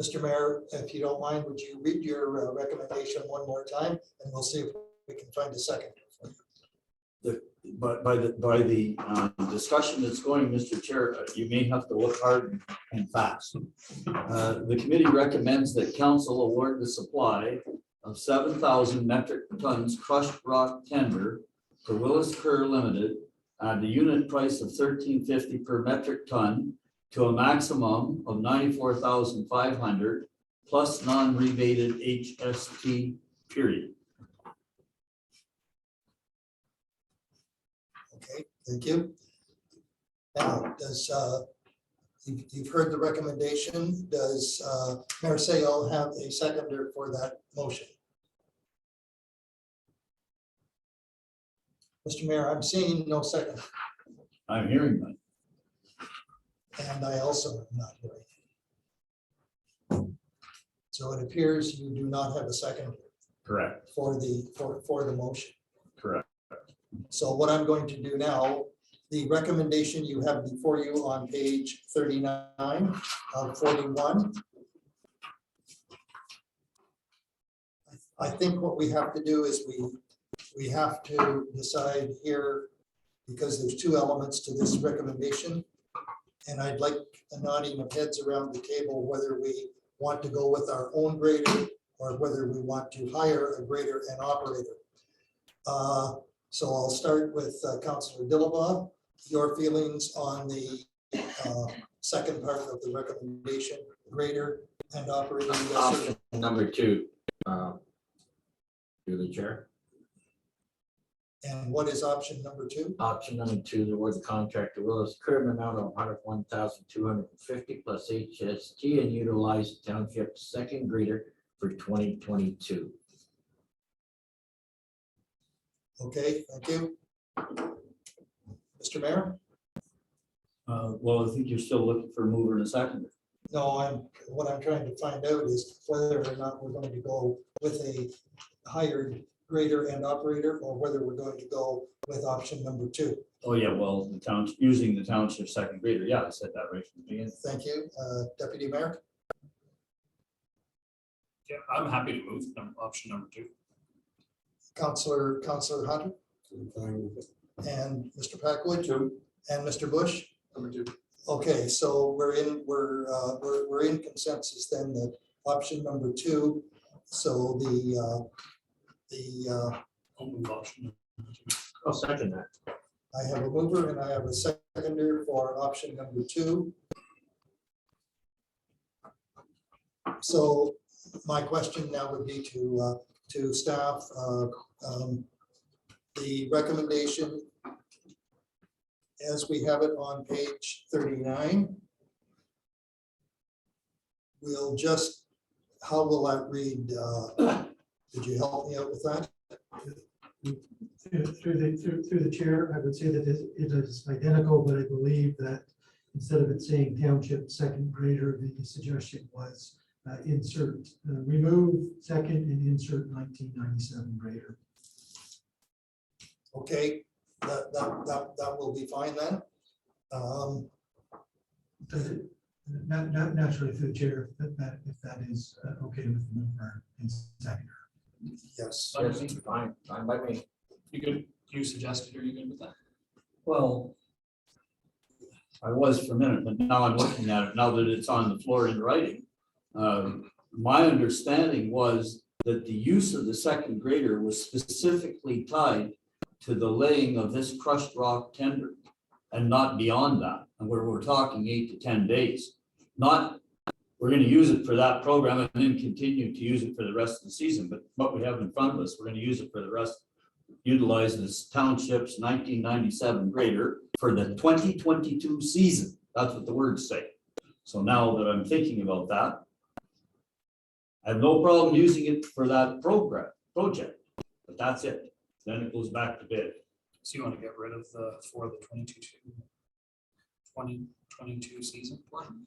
Mr. Mayor, if you don't mind, would you read your recommendation one more time, and we'll see if we can find a second. But by the discussion that's going, Mr. Chair, you may have to look hard and fast. The committee recommends that council award the supply of 7,000 metric tons crushed rock tender to Willis Kerr Limited at the unit price of $13.50 per metric ton to a maximum of $94,500 plus non-rebated HST period. Okay, thank you. Now, does, you've heard the recommendation. Does Mayor Sayo have a seconder for that motion? Mr. Mayor, I'm seeing no second, I'm hearing that. and I also am not hearing. So it appears you do not have a second Correct, for the motion. correct. So what I'm going to do now, the recommendation you have before you on page 39 of 41. I think what we have to do is we have to decide here, because there's two elements to this recommendation. And I'd like a nodding of heads around the table, whether we want to go with our own grader or whether we want to hire a grader and operator. So I'll start with Councillor Dillabaugh. Your feelings on the second part of the recommendation, grader and operator. Option number 2. Through the chair. And what is option number 2? Option number 2, the award the contractor Willis curb amount of 101,250 plus HST and utilize township second grader for 2022. Okay, thank you. Mr. Mayor? Well, I think you're still looking for a mover and a seconder. No, what I'm trying to find out is whether or not we're going to go with a hired grader and operator, or whether we're going to go with option number 2. Oh, yeah, well, using the township second grader, yeah, I said that right from the beginning. Thank you. Deputy Mayor? Yeah, I'm happy to move option number 2. Councillor Hunter? I'm fine with it. And Mr. Packwood? Two. And Mr. Bush? Number 2. Okay, so we're in consensus then that option number 2, so I'll move option number 2. I'll second that. I have a mover and I have a seconder for option number 2. So my question now would be to staff, the recommendation as we have it on page 39. We'll just, how will that read? Could you help me out with that? Through the chair, I would say that it is identical, but I believe that instead of it saying township second grader, the suggestion was remove second and insert 1997 grader. Okay, that will be fine then. Naturally through the chair, if that is okay with the mover and seconder. Yes. Yes, fine, fine by me. You good? You suggested, are you good with that? Well, I was for a minute, but now I'm looking at it, now that it's on the floor in writing. My understanding was that the use of the second grader was specifically tied to the laying of this crushed rock tender and not beyond that. And where we're talking 8 to 10 days, not we're going to use it for that program and then continue to use it for the rest of the season. But what we have in front of us, we're going to use it for the rest, utilize this township's 1997 grader for the 2022 season. That's what the words say. So now that I'm thinking about that, I have no problem using it for that project, but that's it. Then it goes back to bid. So you want to get rid of for the 2022 season plan?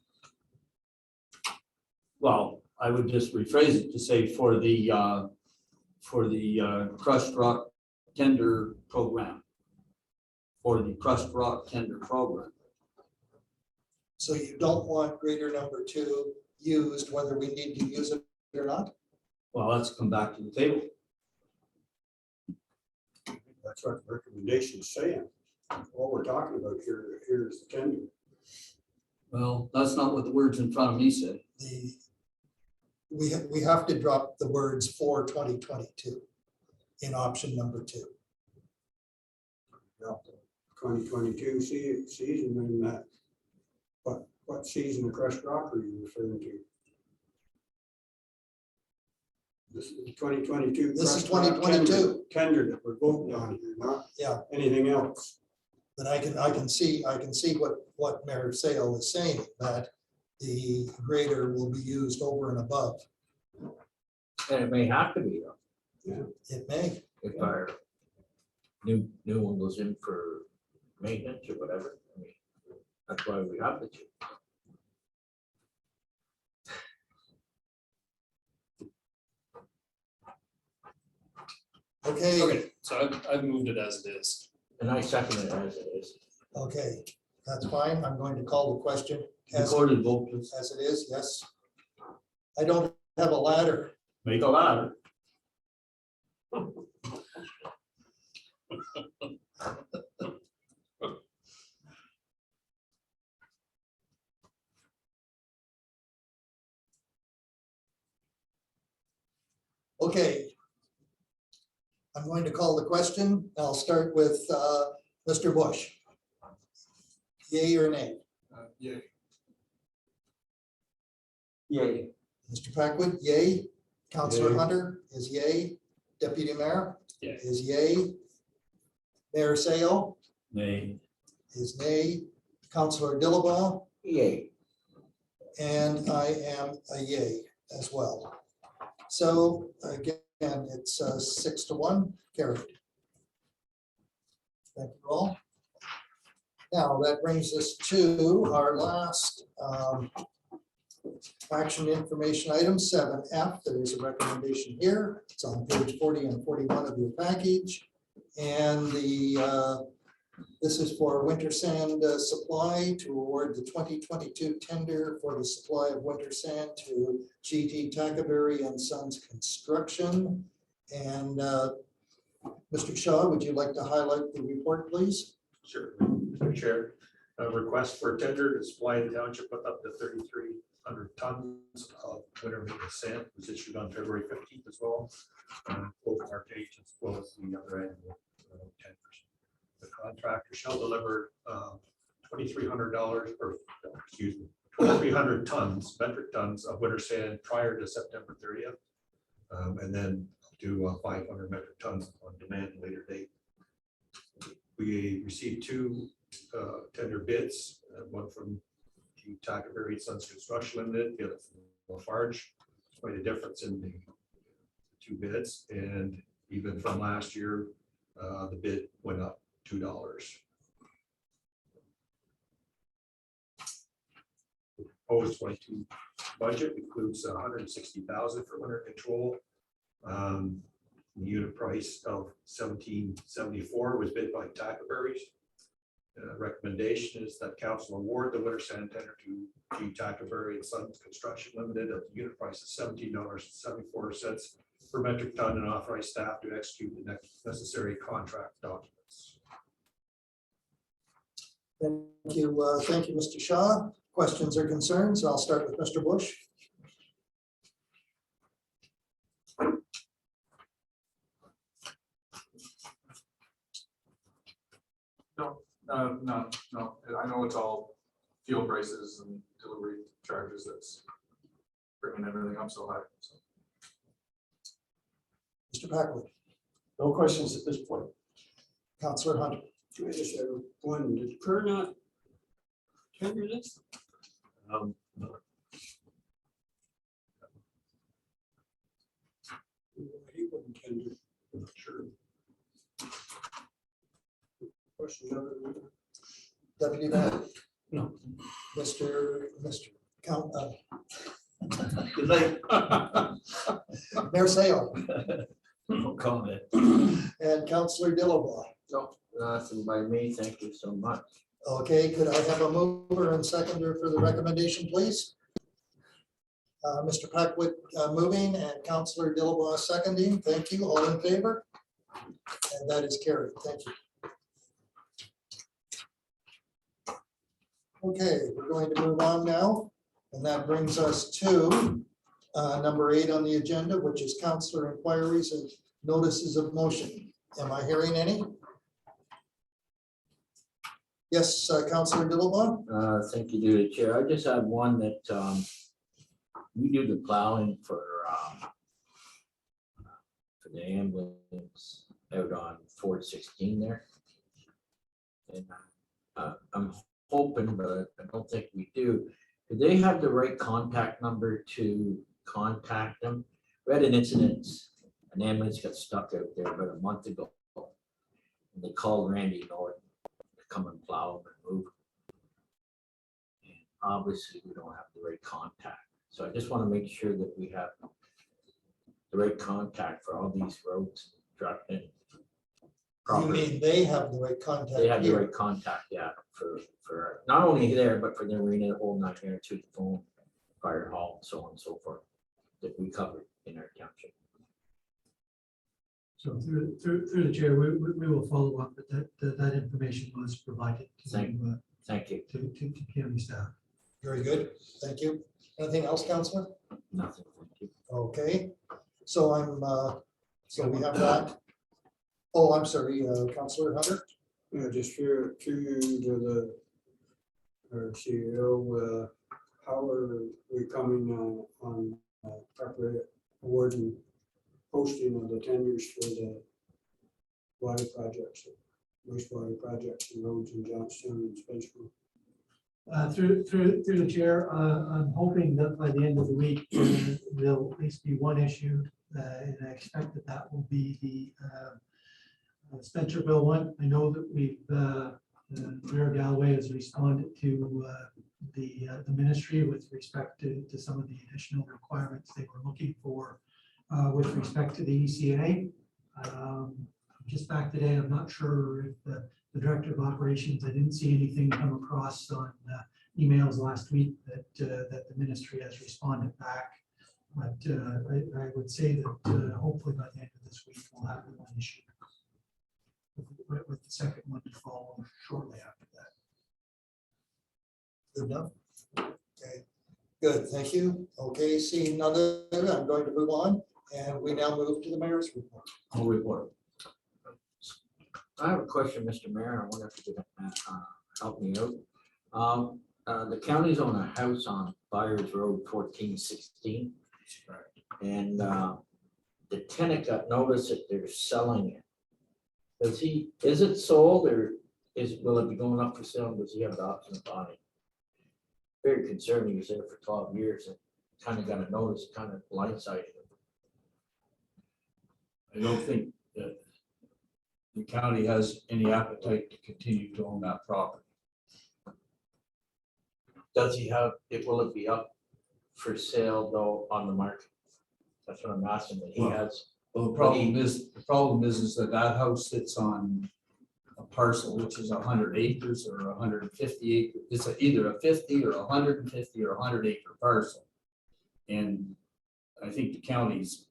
Well, I would just rephrase it to say for the crushed rock tender program. For the crushed rock tender program. So you don't want grader number 2 used, whether we need to use it or not? Well, let's come back to the table. That's what the recommendation is saying. All we're talking about here is the tender. Well, that's not what the words in front of me say. We have to drop the words for 2022 in option number 2. 2022 season, and that, what season of crushed rock are you referring to? This is 2022. This is crushed rock 2022. Tender that we're voting on here, not Yeah. anything else. But I can see what Mayor Sale is saying, that the grader will be used over and above. And it may have to be, though, It may. if our new one goes in for maintenance or whatever. I mean, that's why we have the 2. Okay, Okay, so I've moved it as it is. And I second it as it is. okay, that's fine. I'm going to call the question as Recorded vote, please. it is, yes. I don't have a ladder. Make a ladder. Okay. I'm going to call the question. I'll start with Mr. Bush. Yay or nay? Yeah, Yay. Mr. Packwood, yay. Counselor Yay. Hunter is yay. Deputy Mayor Yay. is yay. Mayor Sale Nay. is nay. Counselor Dillabaugh, Yay. and I am a yay as well. So again, it's 6-1 carried. Thank you all. Now, that brings us to our last action information item 7F. There is a recommendation here. It's on page 40 and 41 of your package. And this is for winter sand supply to award the 2022 tender for the supply of winter sand to GT Tackaberry and Sons Construction. And Mr. Shaw, would you like to highlight the report, please? Sure, Mr. Chair. A request for tender to supply the township with up to 3,300 tons of winter maintenance sand was issued on February 15th as well. Both our page as well as the other end. Tenders. The contractor shall deliver $2,300 or, excuse me, 2,300 tons, metric tons of winter sand prior to September 30th. And then do 500 metric tons on demand at a later date. We received two tender bids, one from Tackaberry Sons Construction Limited, the other from Lafarge. Quite a difference in the two bids, and even from last year, the bid went up $2. The proposed 22 budget includes $160,000 for winter control. The unit price of $17.74 was bid by Tackaberry's. Recommendation is that council award the winter sand tender to G Tackaberry and Sons Construction Limited at the unit price of $17.74 per metric ton, and authorize staff to execute the necessary contract documents. Thank you, Mr. Shaw. Questions or concerns? I'll start with Mr. Bush. no. I know it's all fuel prices and delivery charges that's bringing everything up so high. So. Mr. Packwood, No questions at this point. Counselor Hunter. I just have one, did Kerr not tender this? He wouldn't tender. I'm not sure. Question number one. Deputy Mayor. No. Mr. Count, Good night. Mayor Sale No comment. and Counselor Dillabaugh. No, nothing by me. Thank you so much. Okay, could I have a mover and seconder for the recommendation, please? Mr. Packwood moving and Counselor Dillabaugh seconding. Thank you. All in favor? And that is carried. Thank you. Okay, we're going to move on now, and that brings us to number 8 on the agenda, which is councillor inquiries and notices of motion. Am I hearing any? Yes, Councillor Dillabaugh? Thank you, dear Chair. I just have one that we do the plowing for the ambulance out on Ford 16 there. And I'm hoping, but I don't think we do. Do they have the right contact number to contact them? We had an incident, an ambulance got stuck out there about a month ago. And they called Randy Norton to come and plow them and move. And obviously, we don't have the right contact. So I just want to make sure that we have the right contact for all these roads. truck and You property. mean they have the right contact They have the here? right contact, yeah, for not only there, but for the arena, the whole nightmare to the phone, fire hall, so on and so forth, that we covered in our township. So through the chair, we will follow up, but that information was provided Thank you. to county staff. Very good, thank you. Anything else, Counselor? Nothing, thank you. Okay, so so we have that. Oh, I'm sorry, Counselor Hunter? Yeah, just through you to our CEO, how are we coming on proper award and posting of the tenders for the water projects, wastewater projects and roads in Johnstown and Spencer? Through the chair, I'm hoping that by the end of the week, there'll at least be one issued, and I expect that will be the Spencerville one. I know that Mayor Galloway has responded to the ministry with respect to some of the additional requirements they were looking for with respect to the ECA. Just back today, I'm not sure if the director of operations, I didn't see anything come across on emails last week that the ministry has responded back. But I would say that hopefully by the end of this week, we'll have the one issue with the second one to follow shortly after that. Good enough? Okay, good, thank you. Okay, seeing none other, I'm going to move on, and we now move to the mayor's report. I'll report. I have a question, Mr. Mayor. I wonder if you could help me out. The county's own a house on Byers Road 1416. And the tenant got notice that they're selling it. Is it sold or will it be going up for sale? Does he have the option of buying? Very concerned. He was there for 12 years and kind of got a notice, kind of blindsided him. I don't think that the county has any appetite to continue to own that property. Does he have, will it be up for sale though on the market? That's what I'm asking, that he Well, has. Well, the problem is that house sits on a parcel which is 100 acres or 150 acres. It's either a 50 or 150 or 100 acre parcel. And I think the county's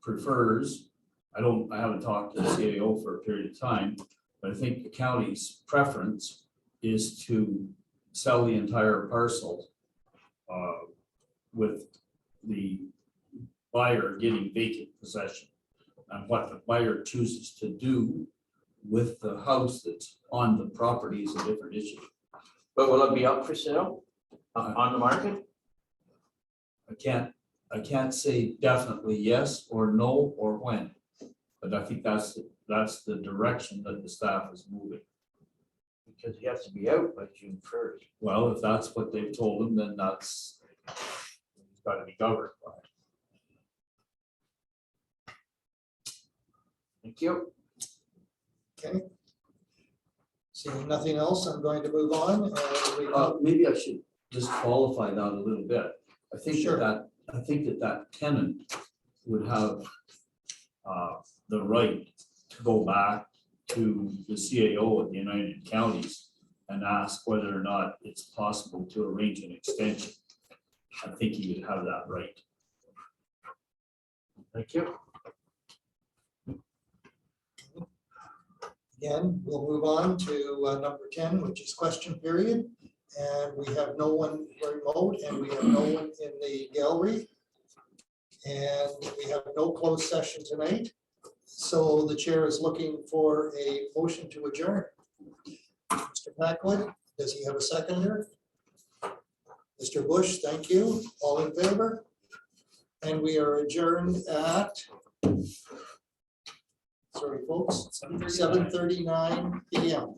prefers, I haven't talked to the CAO for a period of time, but I think the county's preference is to sell the entire parcel with the buyer getting vacant possession. And what the buyer chooses to do with the house that's on the property is a different issue. But will it be up for sale on the market? I can't say definitely yes or no or when, but I think that's the direction that the staff is moving. Because he has to be out by June 1st. Well, if that's what they've told him, then that's got to be governed by. Thank you. Okay. Seeing nothing else, I'm going to move on. Maybe I should just qualify that a little bit. I think Sure. I think that tenant would have the right to go back to the CAO of the United Counties and ask whether or not it's possible to arrange an extension. I think he would have that right. Thank you. Again, we'll move on to number 10, which is question period. And we have no one remote and we have no one in the gallery. And we have no closed session tonight. So the chair is looking for a motion to adjourn. Mr. Packwood, does he have a seconder? Mr. Bush, thank you. All in favor? And we are adjourned at, sorry, folks, 7:39 PM.